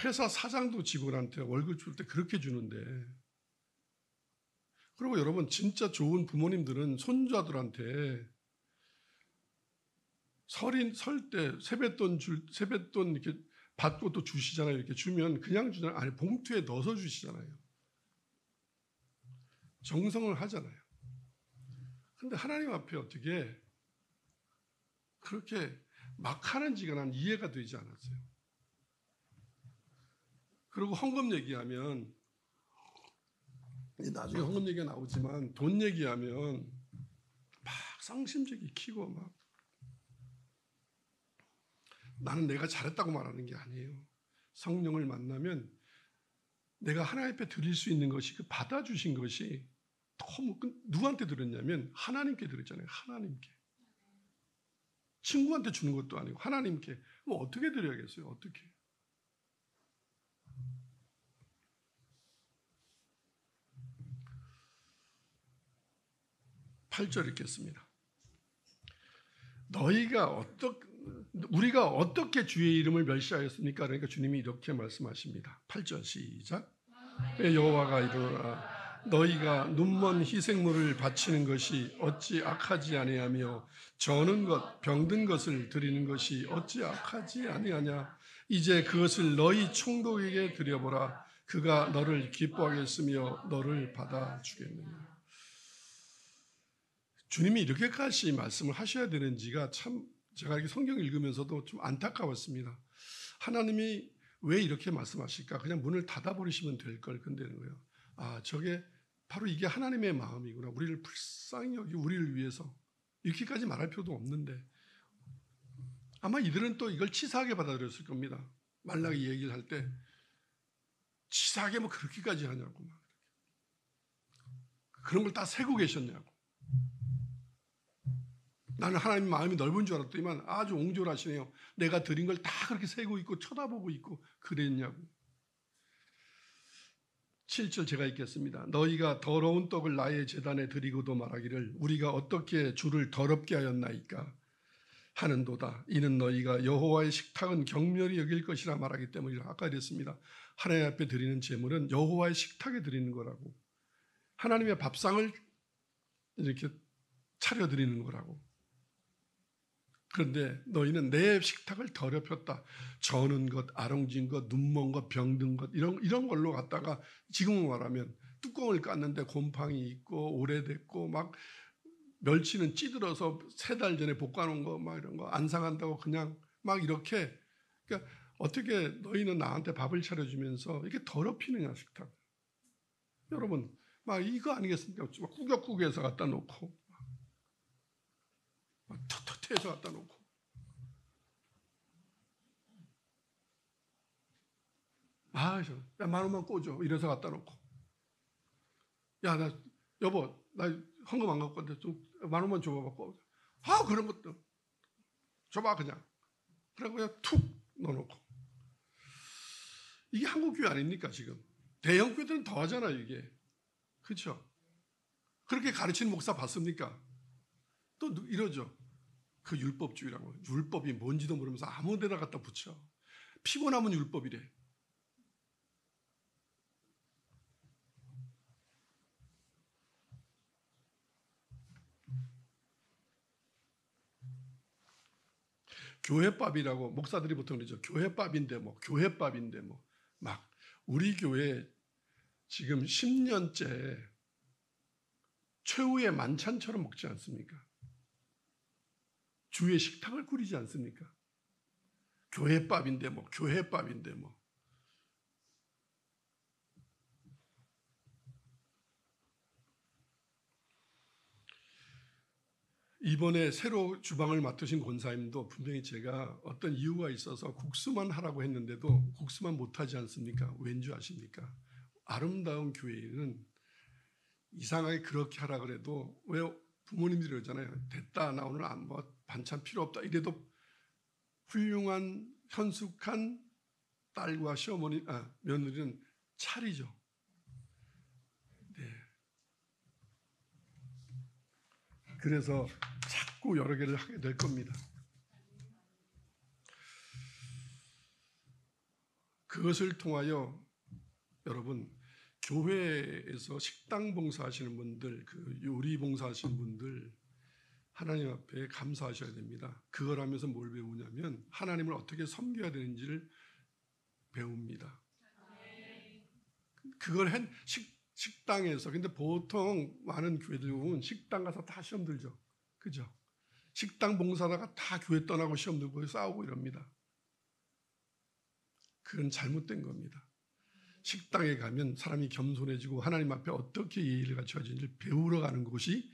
회사 사장도 직원한테 월급 줄 때 그렇게 주는데, 그리고 여러분, 진짜 좋은 부모님들은 손자들한테 설 때 세뱃돈 이렇게 받고 또 주시잖아요. 이렇게 주면 그냥 주잖아요. 아니, 봉투에 넣어서 주시잖아요. 정성을 하잖아요. 근데 하나님 앞에 어떻게 그렇게 막 하는지가 난 이해가 되지 않았어요. 그리고 헌금 얘기하면, 나중에 헌금 얘기가 나오지만 돈 얘기하면 막 상심적이 키고 막, 나는 내가 잘했다고 말하는 게 아니에요. 성령을 만나면 내가 하나님 앞에 드릴 수 있는 것이, 그 받아주신 것이 너무, 누구한테 드렸냐면 하나님께 드렸잖아요. 하나님께. 친구한테 주는 것도 아니고 하나님께. 그럼 어떻게 드려야겠어요? 어떻게? 8절 읽겠습니다. 우리가 어떻게 주의 이름을 멸시하였습니까? 그러니까 주님이 이렇게 말씀하십니다. 8절 시작. 여호와가 이르노라, 너희가 눈먼 희생물을 바치는 것이 어찌 악하지 아니하며 저는 것 병든 것을 드리는 것이 어찌 악하지 아니하냐. 이제 그것을 너희 총독에게 드려보라. 그가 너를 기뻐하겠으며 너를 받아주겠느냐. 주님이 이렇게까지 말씀을 하셔야 되는지가 참 제가 이렇게 성경 읽으면서도 좀 안타까웠습니다. 하나님이 왜 이렇게 말씀하실까? 그냥 문을 닫아버리시면 될 걸 건드는 거예요. 아, 저게 바로 이게 하나님의 마음이구나. 우리를 불쌍히 여기 우리를 위해서 이렇게까지 말할 필요도 없는데 아마 이들은 또 이걸 치사하게 받아들였을 겁니다. 말라기 얘기를 할 때 치사하게 뭐 그렇게까지 하냐고 막 그런 걸 다 세고 계셨냐고. 나는 하나님 마음이 넓은 줄 알았더니만 아주 옹졸하시네요. 내가 드린 걸 다 그렇게 세고 있고 쳐다보고 있고 그랬냐고. 7절 제가 읽겠습니다. 너희가 더러운 떡을 나의 제단에 드리고도 말하기를 우리가 어떻게 주를 더럽게 하였나이까 하는도다. 이는 너희가 여호와의 식탁은 경멸히 여길 것이라 말하기 때문이라. 아까 그랬습니다. 하나님 앞에 드리는 제물은 여호와의 식탁에 드리는 거라고. 하나님의 밥상을 이렇게 차려드리는 거라고. 그런데 너희는 내 식탁을 더럽혔다. 저는 것, 아롱진 것, 눈먼 것, 병든 것 이런 걸로 갖다가 지금 말하면 뚜껑을 깠는데 곰팡이 있고 오래됐고 막 멸치는 찌들어서 3달 전에 볶아놓은 거 막 이런 거 안 상한다고 그냥 막 이렇게. 그러니까 어떻게 너희는 나한테 밥을 차려주면서 이렇게 더럽히느냐 식탁. 여러분 막 이거 아니겠습니까? 꾸역꾸역해서 갖다 놓고 턱턱해서 갖다 놓고 야 10,000원만 꽂아 이래서 갖다 놓고 야 나 여보 나 헌금 안 갖고 왔는데 좀 10,000원만 줘봐 꽂아. 그런 것도 줘봐 그냥. 그러고 그냥 툭 넣어놓고. 이게 한국 교회 아닙니까 지금? 대형 교회들은 더 하잖아요 이게. 그렇죠? 그렇게 가르치는 목사 봤습니까? 또 이러죠. 그 율법주의라고. 율법이 뭔지도 모르면서 아무 데나 갖다 붙여. 피곤하면 율법이래. 교회밥이라고 목사들이 보통 그러죠. 교회밥인데 뭐 교회밥인데 뭐 막 우리 교회 지금 10년째 최후의 만찬처럼 먹지 않습니까? 주의 식탁을 꾸리지 않습니까? 교회밥인데 뭐 교회밥인데 뭐. 이번에 새로 주방을 맡으신 권사님도 분명히 제가 어떤 이유가 있어서 국수만 하라고 했는데도 국수만 못하지 않습니까? 왠지 아십니까? 아름다운 교회는 이상하게 그렇게 하라 그래도 왜 부모님들이 그러잖아요. 됐다 나 오늘 뭐 반찬 필요 없다 이래도 훌륭한 현숙한 딸과 시어머니 며느리는 차리죠. 네. 그래서 자꾸 여러 개를 하게 될 겁니다. 그것을 통하여 여러분 교회에서 식당 봉사하시는 분들, 그 요리 봉사하시는 분들 하나님 앞에 감사하셔야 됩니다. 그걸 하면서 뭘 배우냐면 하나님을 어떻게 섬겨야 되는지를 배웁니다. 그걸 식당에서. 근데 보통 많은 교회들은 식당 가서 다 시험 들죠. 그죠? 식당 봉사다가 다 교회 떠나고 시험 들고 싸우고 이럽니다. 그건 잘못된 겁니다. 식당에 가면 사람이 겸손해지고 하나님 앞에 어떻게 예의를 갖춰야 되는지 배우러 가는 곳이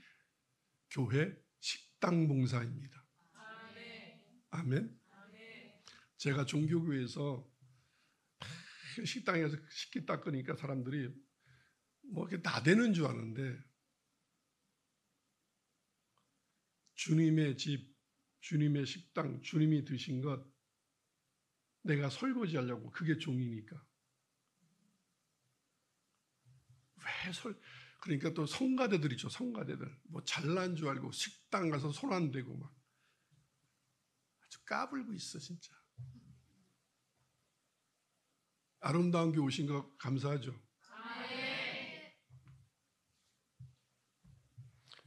교회 식당 봉사입니다. 아멘. 제가 종교교회에서 식당에 가서 식기 닦으니까 사람들이 뭐 이렇게 나대는 줄 아는데 주님의 집, 주님의 식당, 주님이 드신 것 내가 설거지하려고 그게 종이니까. 그러니까 또 성가대들 있죠. 성가대들 뭐 잘난 줄 알고 식당 가서 손 안 대고 막 아주 까불고 있어 진짜. 아름다운 교회 오신 거 감사하죠.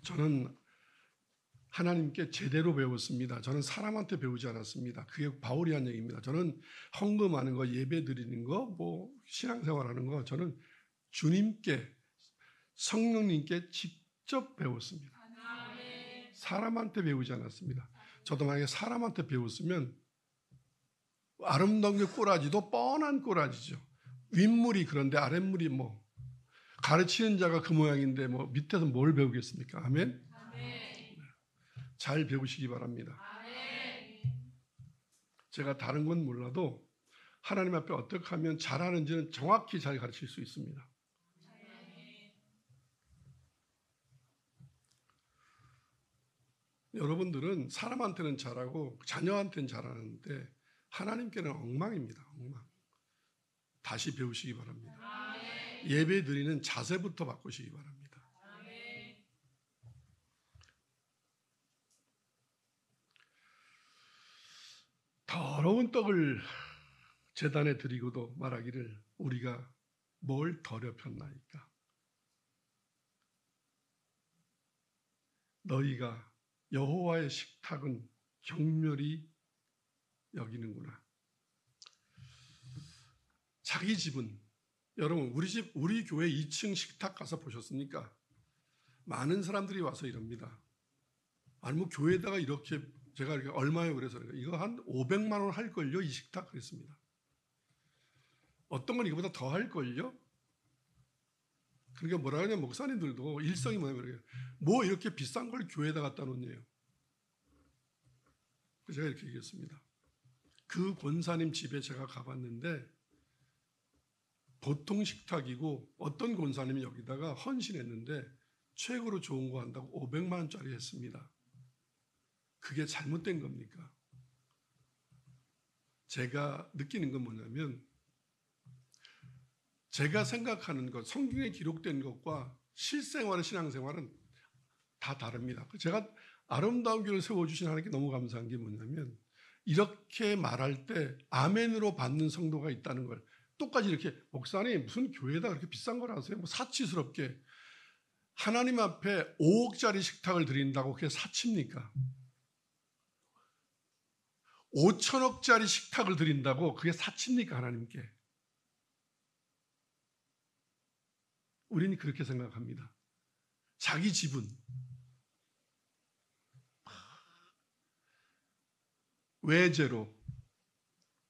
저는 하나님께 제대로 배웠습니다. 저는 사람한테 배우지 않았습니다. 그게 바울이 한 얘기입니다. 저는 헌금하는 거, 예배 드리는 거, 뭐 신앙생활하는 거 저는 주님께, 성령님께 직접 배웠습니다. 사람한테 배우지 않았습니다. 저도 만약에 사람한테 배웠으면 아름다운 게 꼬라지도 뻔한 꼬라지죠. 윗물이 그런데 아랫물이 뭐 가르치는 자가 그 모양인데 뭐 밑에서 뭘 배우겠습니까? 아멘. 잘 배우시기 바랍니다. 제가 다른 건 몰라도 하나님 앞에 어떻게 하면 잘하는지는 정확히 잘 가르칠 수 있습니다. 여러분들은 사람한테는 잘하고 자녀한테는 잘하는데 하나님께는 엉망입니다. 엉망. 다시 배우시기 바랍니다. 예배 드리는 자세부터 바꾸시기 바랍니다. 더러운 떡을 제단에 드리고도 말하기를 우리가 뭘 더럽혔나이까. 너희가 여호와의 식탁은 경멸히 여기는구나. 자기 집은, 여러분 우리 교회 2층 식탁 가서 보셨습니까? 많은 사람들이 와서 이럽니다. 아니 뭐 교회에다가 이렇게 제가 이렇게 얼마예요? 그래서 이거 한 500만 원 할걸요? 이 식탁 그랬습니다. 어떤 건 이거보다 더 할걸요? 그러니까 뭐라 하냐, 목사님들도 일성이 뭐냐면 뭐 이렇게 비싼 걸 교회에다 갖다 놓냐요. 제가 이렇게 얘기했습니다. 그 권사님 집에 제가 가봤는데 보통 식탁이고 어떤 권사님이 여기다가 헌신했는데 최고로 좋은 거 한다고 500만 원짜리 했습니다. 그게 잘못된 겁니까? 제가 느끼는 건 뭐냐면 제가 생각하는 것, 성경에 기록된 것과 실생활의 신앙생활은 다 다릅니다. 제가 아름다운 교회를 세워주신 하나님께 너무 감사한 게 뭐냐면 이렇게 말할 때 아멘으로 받는 성도가 있다는 걸 똑같이 이렇게 목사님 무슨 교회에다 그렇게 비싼 걸 하세요? 뭐 사치스럽게 하나님 앞에 5억짜리 식탁을 드린다고 그게 사치입니까? 5천억짜리 식탁을 드린다고 그게 사치입니까? 하나님께. 우리는 그렇게 생각합니다. 자기 집은 외제로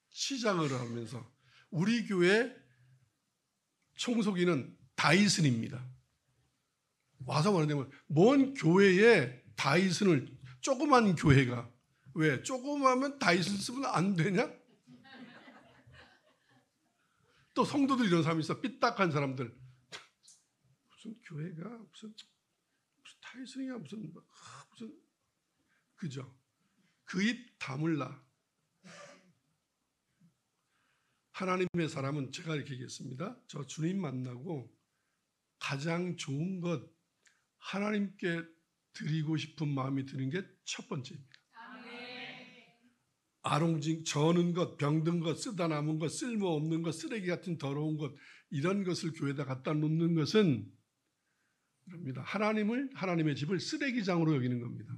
시장을 하면서 우리 교회 청소기는 다이슨입니다. 와서 말하면 뭔 교회에 다이슨을, 조그만 교회가 왜 조그마하면 다이슨 쓰면 안 되냐? 또 성도들 이런 사람이 있어. 삐딱한 사람들 무슨 교회가 무슨 다이슨이야 무슨 그죠? 그 입 다물라. 하나님의 사람은 제가 이렇게 얘기했습니다. 저 주님 만나고 가장 좋은 것 하나님께 드리고 싶은 마음이 드는 게 첫 번째입니다. 아롱징 저는 것, 병든 것, 쓰다 남은 것, 쓸모없는 것, 쓰레기 같은 더러운 것, 이런 것을 교회에다 갖다 놓는 것은 그럽니다. 하나님의 집을 쓰레기장으로 여기는 겁니다.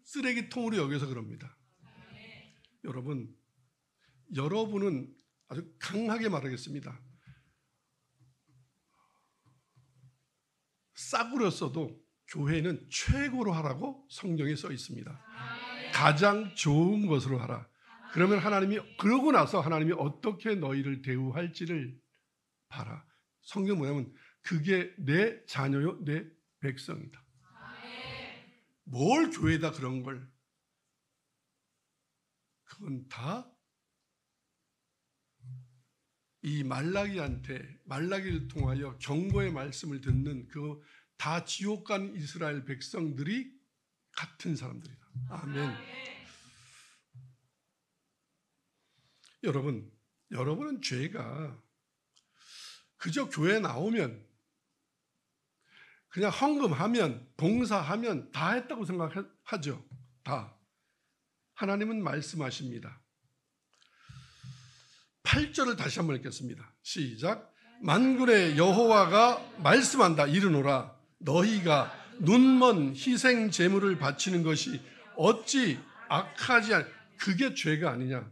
쓰레기통으로 여겨서 그럽니다. 여러분은 아주 강하게 말하겠습니다. 싸구렸어도 교회는 최고로 하라고 성경에 써 있습니다. 가장 좋은 것으로 하라. 그러면 그러고 나서 하나님이 어떻게 너희를 대우할지를 봐라. 성경 뭐냐면 그게 내 자녀요, 내 백성이다. 뭘 교회에다 그런 걸. 그건 다 이 말라기를 통하여 경고의 말씀을 듣는 그 다 지옥 간 이스라엘 백성들이 같은 사람들이다. 아멘. 여러분은 죄가 그저 교회 나오면 그냥 헌금하면 봉사하면 다 했다고 생각하죠. 다. 하나님은 말씀하십니다. 8절을 다시 한번 읽겠습니다. 시작. 만군의 여호와가 말씀한다. 이르노라. 너희가 눈먼 희생 제물을 바치는 것이 어찌 악하지 그게 죄가 아니냐.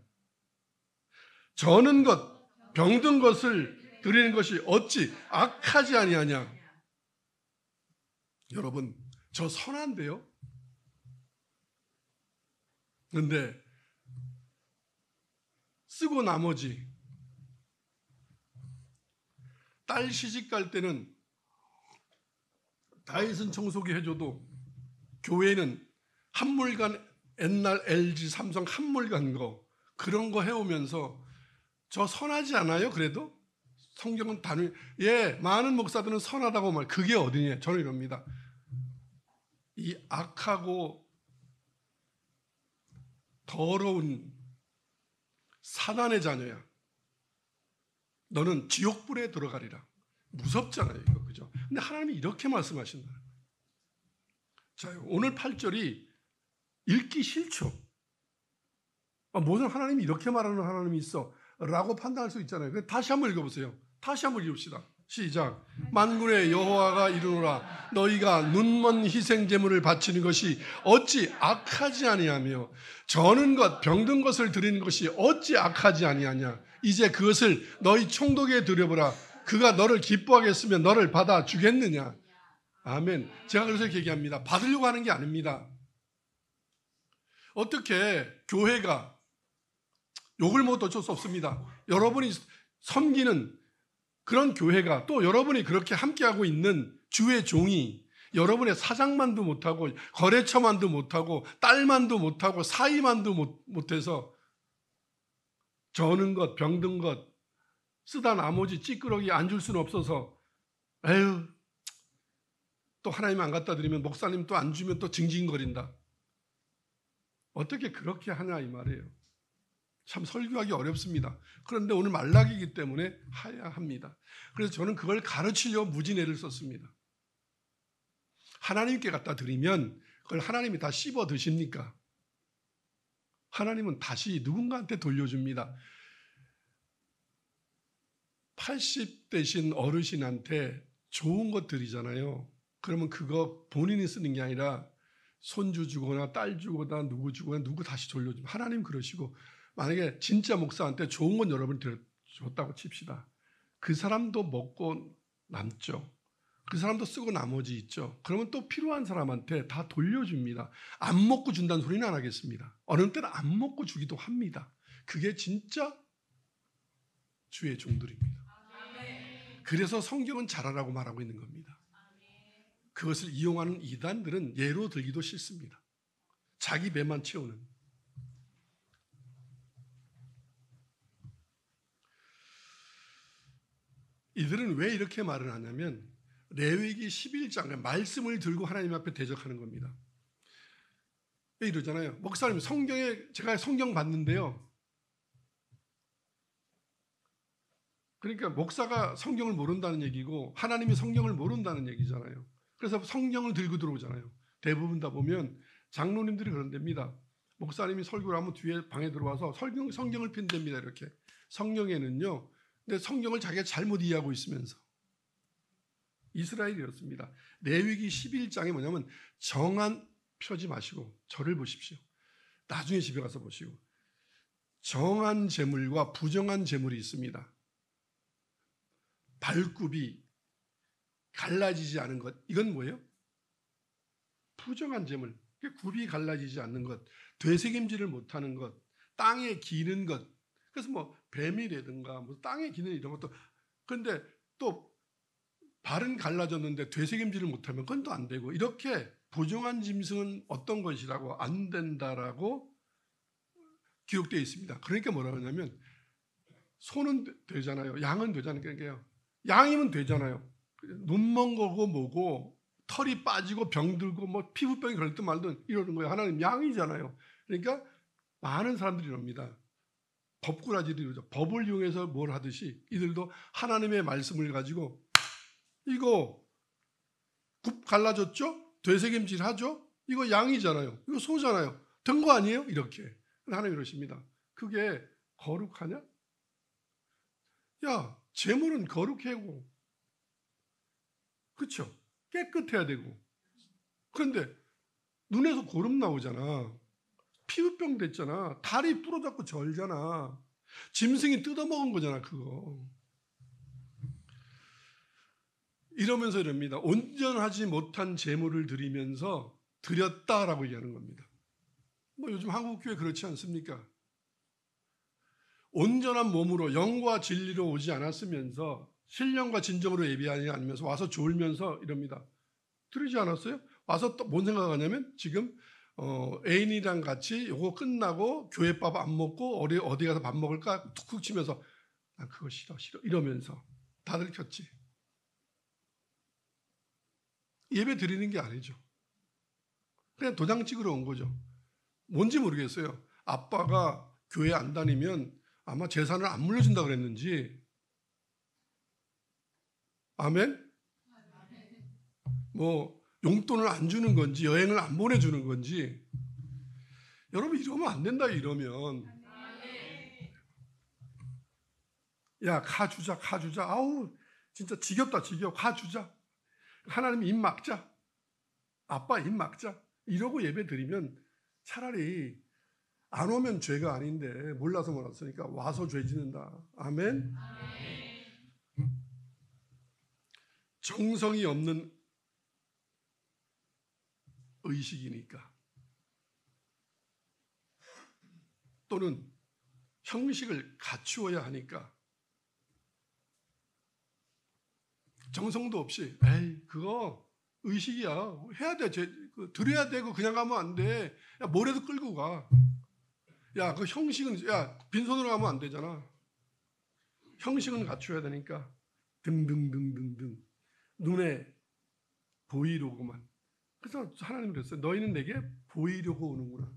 저는 것 병든 것을 드리는 것이 어찌 악하지 아니하냐. 여러분, 저 선한데요. 그런데 쓰고 나머지 딸 시집 갈 때는 다이슨 청소기 해줘도 교회는 한물간, 옛날 LG 삼성 한물간 거 그런 거 해오면서 저 선하지 않아요? 그래도 성경은 단위 많은 목사들은 선하다고 말. 그게 어디냐? 저는 이럽니다. 이 악하고 더러운 사단의 자녀야. 너는 지옥불에 들어가리라. 무섭잖아요, 이거, 그죠? 근데 하나님이 이렇게 말씀하신다. 자, 오늘 8절이 읽기 싫죠. 무슨 하나님이 이렇게 말하는 하나님이 있어? 라고 판단할 수 있잖아요. 다시 한번 읽어보세요. 다시 한번 읽읍시다. 시작. 만군의 여호와가 이르노라. 너희가 눈먼 희생 제물을 바치는 것이 어찌 악하지 아니하며 저는 것 병든 것을 드리는 것이 어찌 악하지 아니하냐. 이제 그것을 너희 총독에 드려보라. 그가 너를 기뻐하겠으면 너를 받아 주겠느냐. 아멘. 제가 그래서 이렇게 얘기합니다. 받으려고 하는 게 아닙니다. 어떻게 교회가 욕을 먹어도 어쩔 수 없습니다. 여러분이 섬기는 그런 교회가 또 여러분이 그렇게 함께하고 있는 주의 종이 여러분의 사장만도 못하고 거래처만도 못하고 딸만도 못하고 사위만도 못해서 저는 것 병든 것 쓰다 나머지 찌끄러기 안 줄 수는 없어서 에휴 또 하나님 안 갖다 드리면 목사님 또 안 주면 또 징징거린다. 어떻게 그렇게 하냐 이 말이에요. 참 설교하기 어렵습니다. 그런데 오늘 말라기이기 때문에 해야 합니다. 그래서 저는 그걸 가르치려고 무진애를 썼습니다. 하나님께 갖다 드리면 그걸 하나님이 다 씹어 드십니까? 하나님은 다시 누군가한테 돌려줍니다. 80 되신 어르신한테 좋은 것 드리잖아요. 그러면 그거 본인이 쓰는 게 아니라 손주 주거나 딸 주거나 누구 주거나 누구 다시 돌려줍니다. 하나님 그러시고 만약에 진짜 목사한테 좋은 건 여러분이 줬다고 칩시다. 그 사람도 먹고 남죠. 그 사람도 쓰고 나머지 있죠. 그러면 또 필요한 사람한테 다 돌려줍니다. 안 먹고 준다는 소리는 안 하겠습니다. 어느 때는 안 먹고 주기도 합니다. 그게 진짜 주의 종들입니다. 그래서 성경은 잘하라고 말하고 있는 겁니다. 그것을 이용하는 이단들은 예로 들기도 싫습니다. 자기 배만 채우는. 이들은 왜 이렇게 말을 하냐면 레위기 11장의 말씀을 들고 하나님 앞에 대적하는 겁니다. 왜 이러잖아요. 목사님 제가 성경 봤는데요. 그러니까 목사가 성경을 모른다는 얘기고 하나님이 성경을 모른다는 얘기잖아요. 그래서 성경을 들고 들어오잖아요. 대부분 다 보면 장로님들이 그런 데입니다. 목사님이 설교를 하면 뒤에 방에 들어와서 성경을 핀답니다. 이렇게. 성경에는요. 근데 성경을 자기가 잘못 이해하고 있으면서. 이스라엘이 이렇습니다. 레위기 11장이 뭐냐면 정한 펴지 마시고 저를 보십시오. 나중에 집에 가서 보시고. 정한 제물과 부정한 제물이 있습니다. 발굽이 갈라지지 않은 것. 이건 뭐예요? 부정한 제물. 굽이 갈라지지 않는 것. 되새김질을 못하는 것. 땅에 기는 것. 그래서 뭐 뱀이라든가 뭐 땅에 기는 이런 것도. 그런데 또 발은 갈라졌는데 되새김질을 못하면 그건 또 안 되고. 이렇게 부정한 짐승은 어떤 것이라고 안 된다라고 기록되어 있습니다. 그러니까 뭐라고 하냐면 소는 되잖아요. 양은 되잖아요. 그러니까 양이면 되잖아요. 눈먼 거고 뭐고 털이 빠지고 병들고 뭐 피부병이 걸렸든 말든 이러는 거예요. 하나님 양이잖아요. 그러니까 많은 사람들이 이럽니다. 법꾸라지를 이러죠. 법을 이용해서 뭘 하듯이 이들도 하나님의 말씀을 가지고 이거 굽 갈라졌죠? 되새김질 하죠? 이거 양이잖아요. 이거 소잖아요. 된 거 아니에요? 이렇게. 하나님 이러십니다. 그게 거룩하냐? 야, 제물은 거룩하고 그렇죠? 깨끗해야 되고 그런데 눈에서 고름 나오잖아. 피부병 됐잖아. 다리 부러졌고 절잖아. 짐승이 뜯어먹은 거잖아, 그거. 이러면서 이럽니다. 온전하지 못한 제물을 드리면서 드렸다라고 얘기하는 겁니다. 뭐 요즘 한국교회 그렇지 않습니까? 온전한 몸으로 영과 진리로 오지 않았으면서 신령과 진정으로 예배하지 않으면서 와서 졸면서 이럽니다. 들으지 않았어요? 와서 또 뭔 생각하냐면 지금 애인이랑 같이 요거 끝나고 교회밥 안 먹고 어디 가서 밥 먹을까 툭툭 치면서 난 그거 싫어 이러면서 다들 켰지. 예배 드리는 게 아니죠. 그냥 도장 찍으러 온 거죠. 뭔지 모르겠어요. 아빠가 교회 안 다니면 아마 재산을 안 물려준다 그랬는지. 아멘? 뭐 용돈을 안 주는 건지 여행을 안 보내주는 건지. 여러분 이러면 안 된다. 이러면 야 가주자 아우 진짜 지겹다. 가주자. 하나님 입 막자. 아빠 입 막자. 이러고 예배 드리면 차라리 안 오면 죄가 아닌데 몰라서 못 왔으니까 와서 죄 짓는다. 아멘? 정성이 없는 의식이니까 또는 형식을 갖추어야 하니까 정성도 없이 에이 그거 의식이야. 해야 돼. 드려야 되고 그냥 가면 안 돼. 야 뭐래도 끌고 가. 야 그 형식은 야 빈손으로 가면 안 되잖아. 형식은 갖춰야 되니까 등등등등등 눈에 보이려고만. 그래서 하나님 그랬어요. 너희는 내게 보이려고 오는구나.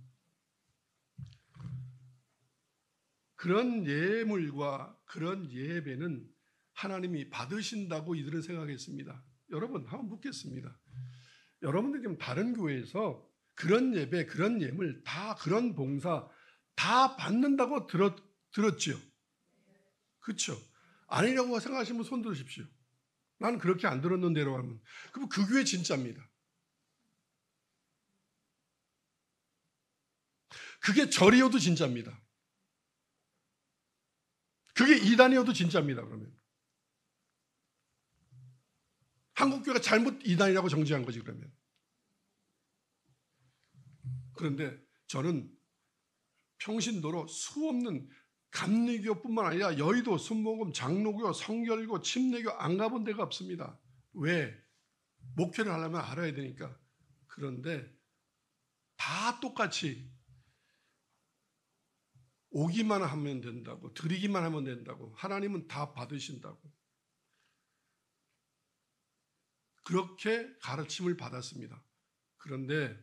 그런 예물과 그런 예배는 하나님이 받으신다고 이들은 생각했습니다. 여러분 한번 묻겠습니다. 여러분들 지금 다른 교회에서 그런 예배, 그런 예물, 다 그런 봉사 다 받는다고 들었죠? 그렇죠? 아니라고 생각하시면 손 들으십시오. 나는 그렇게 안 들었는데라고 하면 그럼 그 교회 진짜입니다. 그게 절이어도 진짜입니다. 그게 이단이어도 진짜입니다. 그러면 한국교회가 잘못 이단이라고 정지한 거지 그러면. 그런데 저는 평신도로 수없는 감리교뿐만 아니라 여의도, 순복음, 장로교, 성결교, 침례교 안 가본 데가 없습니다. 왜? 목회를 하려면 알아야 되니까. 그런데 다 똑같이 오기만 하면 된다고, 드리기만 하면 된다고, 하나님은 다 받으신다고. 그렇게 가르침을 받았습니다. 그런데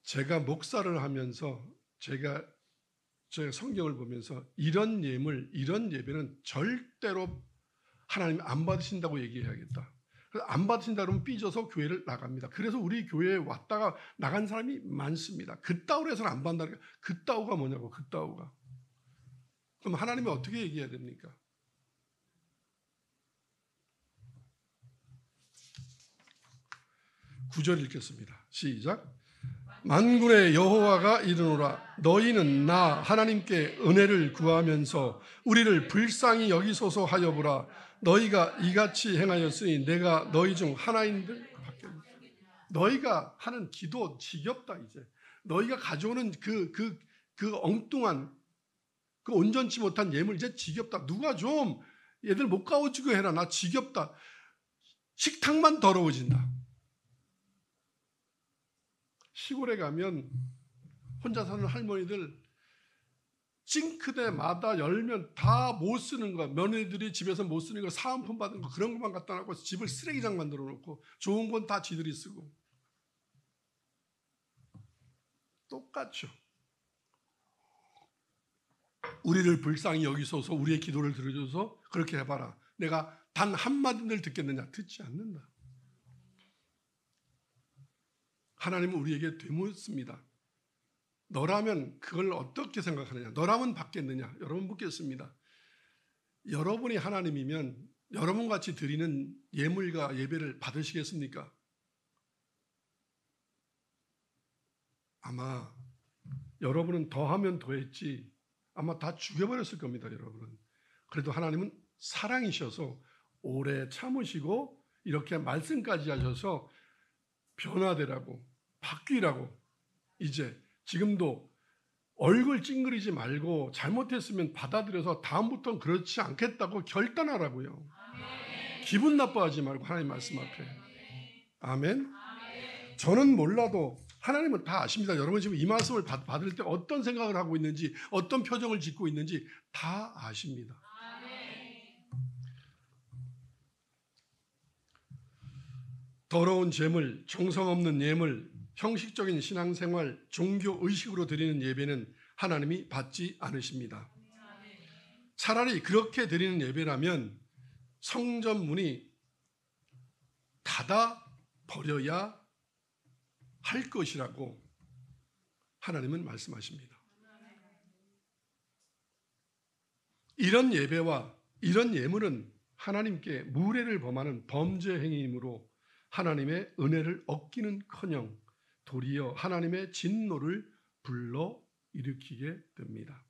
제가 목사를 하면서 제가 성경을 보면서 이런 예물, 이런 예배는 절대로 하나님 안 받으신다고 얘기해야겠다. 그래서 안 받으신다 그러면 삐져서 교회를 나갑니다. 그래서 우리 교회에 왔다가 나간 사람이 많습니다. 그따위로 해서는 안 받는다니까. 그따위가 뭐냐고, 그따위가. 그럼 하나님이 어떻게 얘기해야 됩니까? 구절 읽겠습니다. 시작. 만군의 여호와가 이르노라 너희는 나 하나님께 은혜를 구하면서 우리를 불쌍히 여기소서 하여 보라. 너희가 이같이 행하였으니 내가 너희 중 하나인들 받겠느냐. 너희가 하는 기도 지겹다. 이제 너희가 가져오는 그 엉뚱한 그 온전치 못한 예물 이제 지겹다. 누가 좀 얘들 못 가워주고 해라. 나 지겹다. 식탁만 더러워진다. 시골에 가면 혼자 사는 할머니들 싱크대마다 열면 다 못 쓰는 거, 며느리들이 집에서 못 쓰는 거, 사은품 받은 거 그런 것만 갖다 놓고 집을 쓰레기장 만들어 놓고 좋은 건 다 지들이 쓰고. 똑같죠. 우리를 불쌍히 여기소서, 우리의 기도를 들어줘서 그렇게 해봐라. 내가 단 한마디를 듣겠느냐? 듣지 않는다. 하나님은 우리에게 되묻습니다. 너라면 그걸 어떻게 생각하느냐? 너라면 받겠느냐? 여러분 묻겠습니다. 여러분이 하나님이면 여러분같이 드리는 예물과 예배를 받으시겠습니까? 아마 여러분은 더하면 더했지 아마 다 죽여버렸을 겁니다. 여러분은. 그래도 하나님은 사랑이셔서 오래 참으시고 이렇게 말씀까지 하셔서 변화되라고 바뀌라고 이제 지금도 얼굴 찡그리지 말고 잘못했으면 받아들여서 다음부터는 그렇지 않겠다고 결단하라고요. 아멘. 기분 나빠하지 말고 하나님 말씀 앞에. 아멘. 아멘. 저는 몰라도 하나님은 다 아십니다. 여러분 지금 이 말씀을 받을 때 어떤 생각을 하고 있는지 어떤 표정을 짓고 있는지 다 아십니다. 더러운 제물, 정성 없는 예물, 형식적인 신앙생활, 종교 의식으로 드리는 예배는 하나님이 받지 않으십니다. 차라리 그렇게 드리는 예배라면 성전 문이 닫아 버려야 할 것이라고 하나님은 말씀하십니다. 이런 예배와 이런 예물은 하나님께 무례를 범하는 범죄 행위이므로 하나님의 은혜를 얻기는커녕 도리어 하나님의 진노를 불러일으키게 됩니다.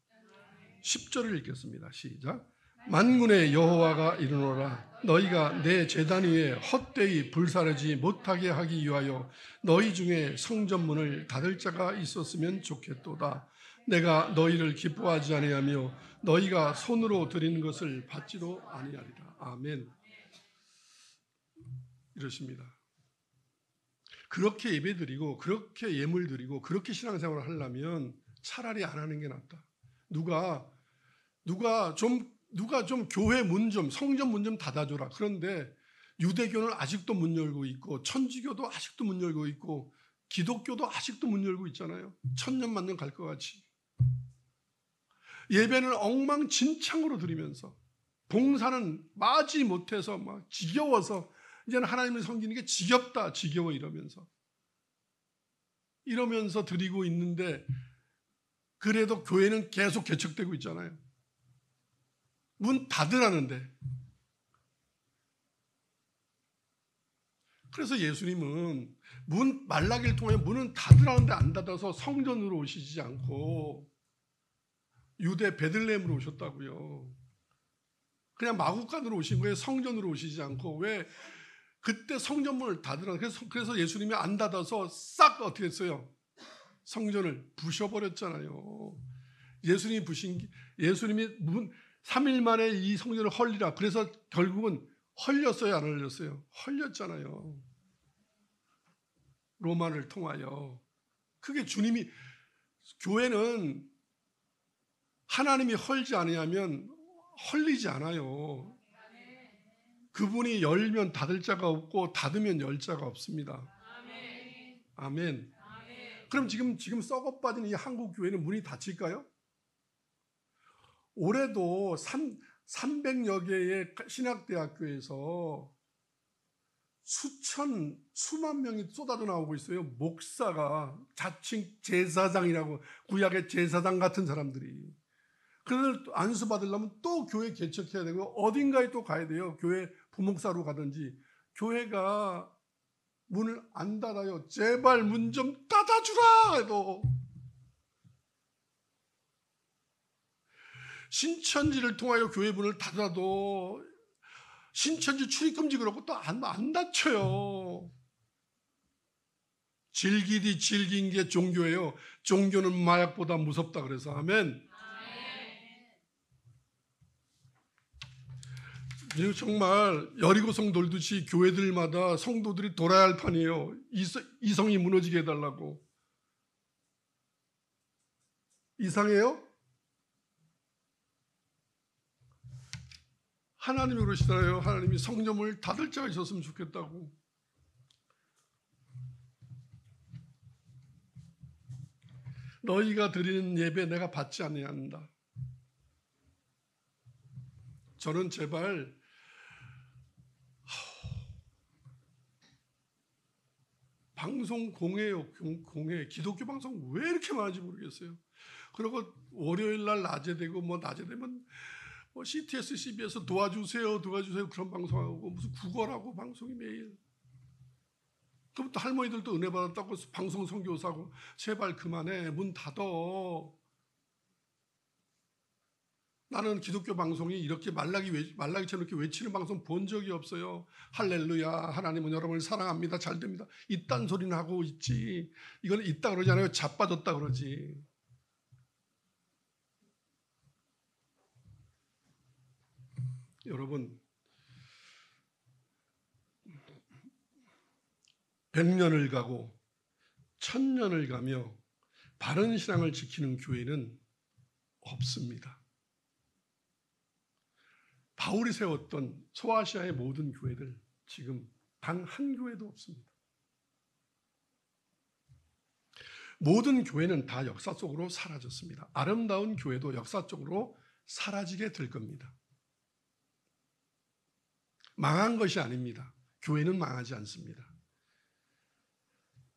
10절을 읽겠습니다. 시작. 만군의 여호와가 이르노라. 너희가 내 제단 위에 헛되이 불사르지 못하게 하기 위하여 너희 중에 성전문을 닫을 자가 있었으면 좋겠도다. 내가 너희를 기뻐하지 아니하며 너희가 손으로 드리는 것을 받지도 아니하리라. 아멘. 이러십니다. 그렇게 예배드리고 그렇게 예물드리고 그렇게 신앙생활을 하려면 차라리 안 하는 게 낫다. 누가 좀 교회 문 좀 성전 문 좀 닫아줘라. 그런데 유대교는 아직도 문 열고 있고 천주교도 아직도 문 열고 있고 기독교도 아직도 문 열고 있잖아요. 천년만년 갈 것 같이. 예배는 엉망진창으로 드리면서 봉사는 마지 못해서 막 지겨워서 이제는 하나님을 섬기는 게 지겹다 지겨워 이러면서 드리고 있는데 그래도 교회는 계속 개척되고 있잖아요. 문 닫으라는데. 그래서 예수님은 말라기를 통해 문은 닫으라는데 안 닫아서 성전으로 오시지 않고 유대 베들레헴으로 오셨다고요. 그냥 마구간으로 오신 거예요. 성전으로 오시지 않고. 왜? 그때 성전문을 닫으라. 그래서 예수님이 안 닫아서 싹 어떻게 했어요? 성전을 부셔버렸잖아요. 예수님이 3일 만에 이 성전을 헐리라. 그래서 결국은 헐렸어요, 안 헐렸어요? 헐렸잖아요. 로마를 통하여. 그게 주님이 교회는 하나님이 헐지 아니하면 헐리지 않아요. 그분이 열면 닫을 자가 없고 닫으면 열 자가 없습니다. 아멘. 그럼 지금 썩어 빠진 이 한국 교회는 문이 닫힐까요? 올해도 300여 개의 신학대학교에서 수만 명이 쏟아져 나오고 있어요. 목사가 자칭 제사장이라고, 구약의 제사장 같은 사람들이. 그들 안수 받으려면 또 교회 개척해야 되고 어딘가에 또 가야 돼요. 교회 부목사로 가든지. 교회가 문을 안 닫아요. 제발 문 좀 닫아주라 해도. 신천지를 통하여 교회 문을 닫아도 신천지 출입금지 그러고 또 안 닫혀요. 질긴 게 종교예요. 종교는 마약보다 무섭다 그래서. 아멘. 정말 여리고성 돌듯이 교회들마다 성도들이 돌아야 할 판이에요. 이성이 무너지게 해달라고. 이상해요? 하나님이 그러시잖아요. 하나님이 성전을 닫을 자가 있었으면 좋겠다고. 너희가 드리는 예배 내가 받지 아니한다. 저는 제발 방송 공해요. 기독교 방송 왜 이렇게 많은지 모르겠어요. 그리고 월요일 날 낮에 되고 낮에 되면 CTS, CBS 도와주세요 그런 방송하고 무슨 국어라고 방송이 매일. 그럼 또 할머니들도 은혜 받았다고 방송 선교사고 제발 그만해. 문 닫어. 나는 기독교 방송이 이렇게 말라기처럼 이렇게 외치는 방송 본 적이 없어요. 할렐루야, 하나님은 여러분을 사랑합니다. 잘 됩니다. 이딴 소리는 하고 있지. 이건 있다 그러지 않아요. 자빠졌다 그러지. 여러분, 100년을 가고 1000년을 가며 바른 신앙을 지키는 교회는 없습니다. 바울이 세웠던 소아시아의 모든 교회들 지금 단 한 교회도 없습니다. 모든 교회는 다 역사 속으로 사라졌습니다. 아름다운 교회도 역사 속으로 사라지게 될 겁니다. 망한 것이 아닙니다. 교회는 망하지 않습니다.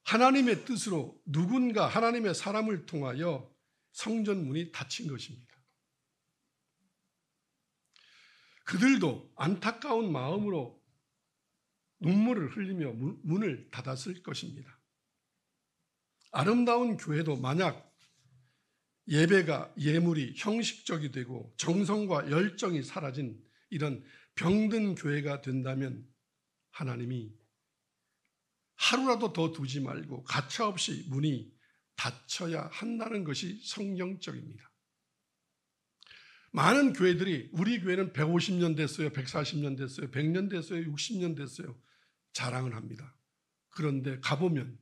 하나님의 뜻으로 누군가 하나님의 사람을 통하여 성전 문이 닫힌 것입니다. 그들도 안타까운 마음으로 눈물을 흘리며 문을 닫았을 것입니다. 아름다운 교회도 만약 예배가 예물이 형식적이 되고 정성과 열정이 사라진 이런 병든 교회가 된다면 하나님이 하루라도 더 두지 말고 가차없이 문이 닫혀야 한다는 것이 성경적입니다. 많은 교회들이 우리 교회는 150년 됐어요, 140년 됐어요, 100년 됐어요, 60년 됐어요 자랑을 합니다. 그런데 가보면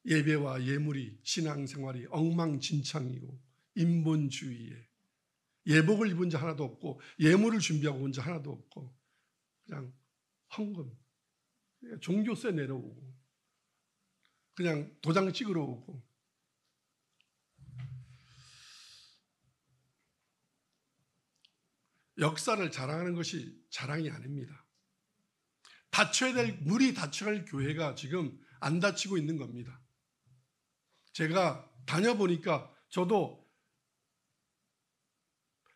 예배와 예물이 신앙생활이 엉망진창이고 인본주의에 예복을 입은 자 하나도 없고 예물을 준비하고 온 자 하나도 없고 그냥 헌금, 종교세 내려오고 그냥 도장 찍으러 오고 역사를 자랑하는 것이 자랑이 아닙니다. 닫혀야 될 문이 닫혀야 할 교회가 지금 안 닫히고 있는 겁니다. 제가 다녀보니까 저도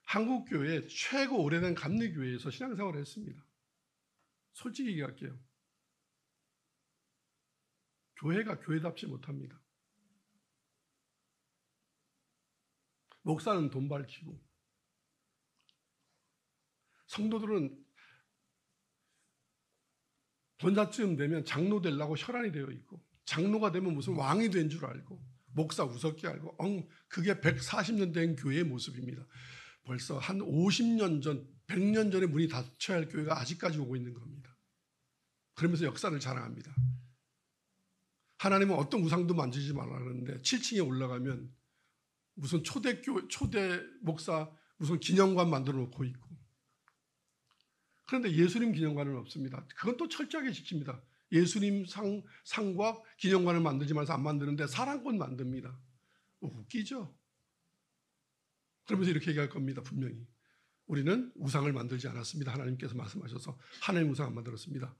한국교회 최고 오래된 감리교회에서 신앙생활을 했습니다. 솔직히 얘기할게요. 교회가 교회답지 못합니다. 목사는 돈 밝히고 성도들은 본사쯤 되면 장로 되려고 혈안이 되어 있고 장로가 되면 무슨 왕이 된 줄 알고 목사 우습게 알고 그게 140년 된 교회의 모습입니다. 벌써 한 50년 전, 100년 전에 문이 닫혀야 할 교회가 아직까지 오고 있는 겁니다. 그러면서 역사를 자랑합니다. 하나님은 어떤 우상도 만지지 말라는데 7층에 올라가면 무슨 초대 목사 무슨 기념관 만들어 놓고 있고 그런데 예수님 기념관은 없습니다. 그건 또 철저하게 지킵니다. 예수님 상과 기념관을 만들지 말아서 안 만드는데 사랑꽃 만듭니다. 웃기죠? 그러면서 이렇게 얘기할 겁니다. 분명히. 우리는 우상을 만들지 않았습니다. 하나님께서 말씀하셔서 하나님 우상 안 만들었습니다.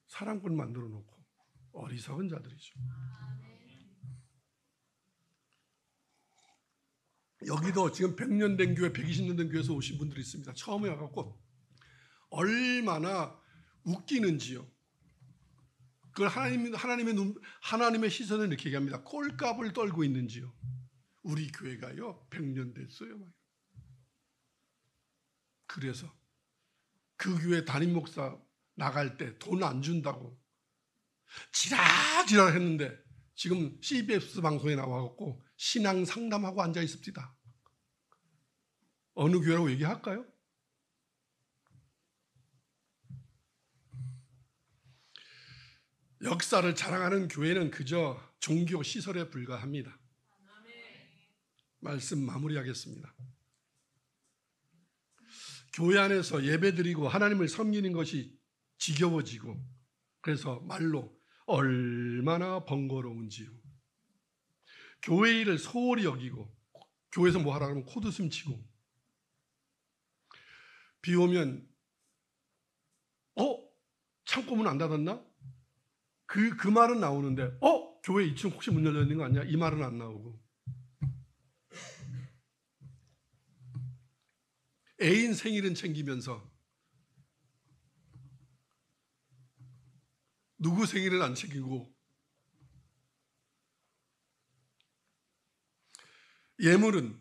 사랑꽃 만들어 놓고 어리석은 자들이죠. 여기도 지금 100년 된 교회, 120년 된 교회에서 오신 분들이 있습니다. 처음에 와갖고 얼마나 웃기는지요. 그걸 하나님의 시선을 이렇게 얘기합니다. 꼴값을 떨고 있는지요. 우리 교회가요 100년 됐어요. 그래서 그 교회 담임 목사 나갈 때 돈 안 준다고 지랄지랄 했는데 지금 CBS 방송에 나와갖고 신앙 상담하고 앉아 있습니다. 어느 교회라고 얘기할까요? 역사를 자랑하는 교회는 그저 종교 시설에 불과합니다. 말씀 마무리하겠습니다. 교회 안에서 예배드리고 하나님을 섬기는 것이 지겨워지고 그래서 말로 얼마나 번거로운지요. 교회 일을 소홀히 여기고 교회에서 뭐 하라 그러면 코드숨 치고 비 오면 창고문 안 닫았나? 그 말은 나오는데 교회 2층 혹시 문 열려 있는 거 아니야? 이 말은 안 나오고 애인 생일은 챙기면서 누구 생일은 안 챙기고, 예물은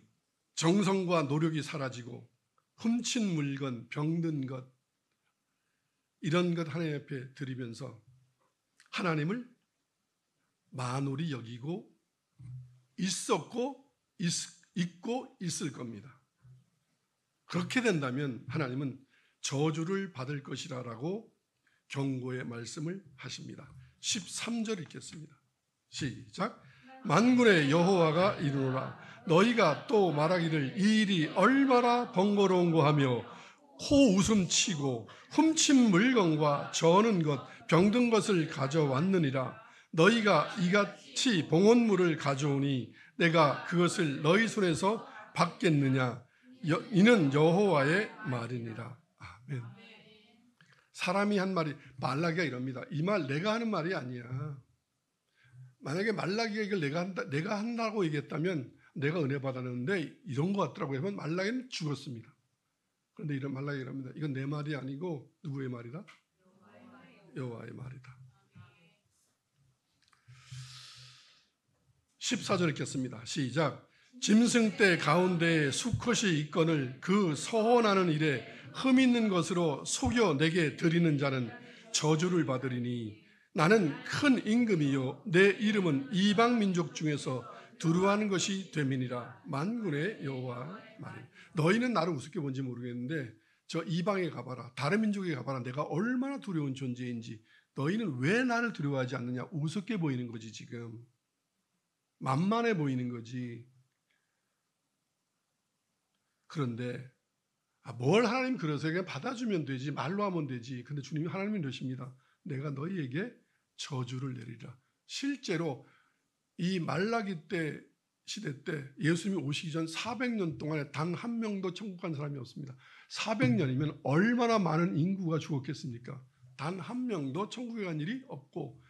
정성과 노력이 사라지고 훔친 물건, 병든 것, 이런 것 하나님 앞에 드리면서 하나님을 만홀히 여기고 있고 있을 겁니다. 그렇게 된다면 하나님은 저주를 받을 것이라고 경고의 말씀을 하십니다. 13절 읽겠습니다. 시작. 만군의 여호와가 이르노라. 너희가 또 말하기를 이 일이 얼마나 번거로운고 하며 코웃음치고 훔친 물건과 저는 것, 병든 것을 가져왔느니라. 너희가 이같이 봉헌물을 가져오니 내가 그것을 너희 손에서 받겠느냐. 이는 여호와의 말이니라. 아멘. 사람이 한 말이, 말라기가 이럽니다. 이 말 내가 하는 말이 아니야. 만약에 말라기가 이걸 내가 한다고 얘기했다면 내가 은혜 받았는데 이런 것 같더라고요. 하면 말라기는 죽었습니다. 그런데 이런 말라기가 이럽니다. 이건 내 말이 아니고 누구의 말이다? 여호와의 말이다. 14절 읽겠습니다. 시작. 짐승떼 가운데에 수컷이 있거늘 그 서원하는 일에 흠 있는 것으로 속여 내게 드리는 자는 저주를 받으리니 나는 큰 임금이요 내 이름은 이방 민족 중에서 두루하는 것이 됨이니라. 만군의 여호와 말이니 너희는 나를 우습게 본지 모르겠는데 저 이방에 가봐라, 다른 민족에 가봐라. 내가 얼마나 두려운 존재인지. 너희는 왜 나를 두려워하지 않느냐. 우습게 보이는 거지. 지금 만만해 보이는 거지. 그런데 뭘 하나님 그러세요? 그냥 받아주면 되지, 말로 하면 되지. 근데 주님이 하나님이 이러십니다. 내가 너희에게 저주를 내리라. 실제로 이 말라기 때 시대 때 예수님이 오시기 전 400년 동안에 단 한 명도 천국 간 사람이 없습니다. 400년이면 얼마나 많은 인구가 죽었겠습니까? 단 한 명도 천국에 간 일이 없고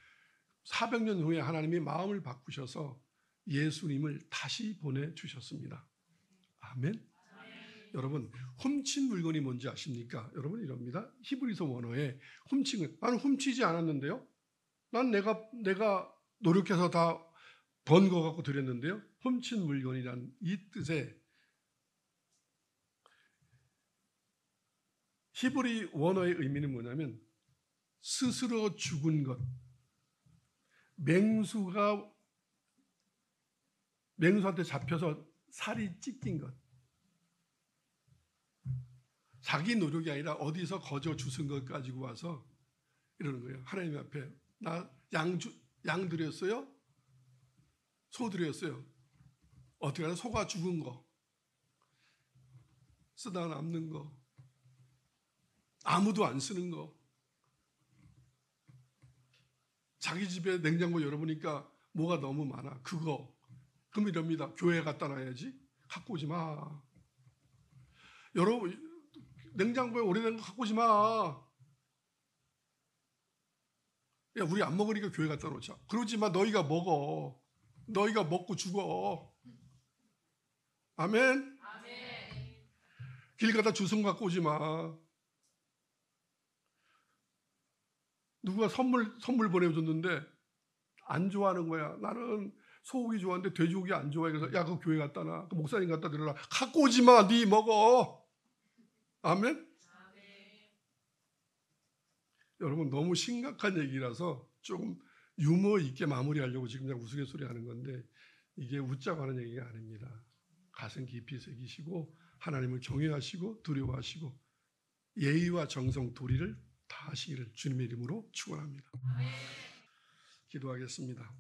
400년 후에 하나님이 마음을 바꾸셔서 예수님을 다시 보내주셨습니다. 아멘. 여러분, 훔친 물건이 뭔지 아십니까? 여러분 이럽니다. 히브리서 원어에 훔친, 나는 훔치지 않았는데요. 난 내가 노력해서 다 번 거 갖고 드렸는데요. 훔친 물건이란 이 뜻의 히브리 원어의 의미는 뭐냐면 스스로 죽은 것, 맹수한테 잡혀서 살이 찢긴 것, 자기 노력이 아니라 어디서 거저 주운 것 가지고 와서 이러는 거예요. 하나님 앞에 나 양 드렸어요? 소 드렸어요? 어떻게 하나 소가 죽은 거, 쓰다 남는 거, 아무도 안 쓰는 거, 자기 집에 냉장고 열어보니까 뭐가 너무 많아. 그거. 그럼 이럽니다. 교회 갖다 놔야지. 갖고 오지 마. 여러분 냉장고에 오래된 거 갖고 오지 마. 야, 우리 안 먹으니까 교회 갖다 놓자. 그러지 마. 너희가 먹어. 너희가 먹고 죽어. 아멘. 길 가다 주워 갖고 오지 마. 누가 선물 보내줬는데 안 좋아하는 거야. 나는 소고기 좋아하는데 돼지고기 안 좋아해. 그래서 야, 그거 교회 갖다 놔. 그 목사님 갖다 드려라. 갖고 오지 마. 네 먹어. 아멘. 여러분 너무 심각한 얘기라서 조금 유머 있게 마무리하려고 지금 그냥 우스갯소리 하는 건데 이게 웃자고 하는 얘기가 아닙니다. 가슴 깊이 새기시고 하나님을 경외하시고 두려워하시고 예의와 정성 도리를 다 하시기를 주님의 이름으로 축원합니다. 기도하겠습니다.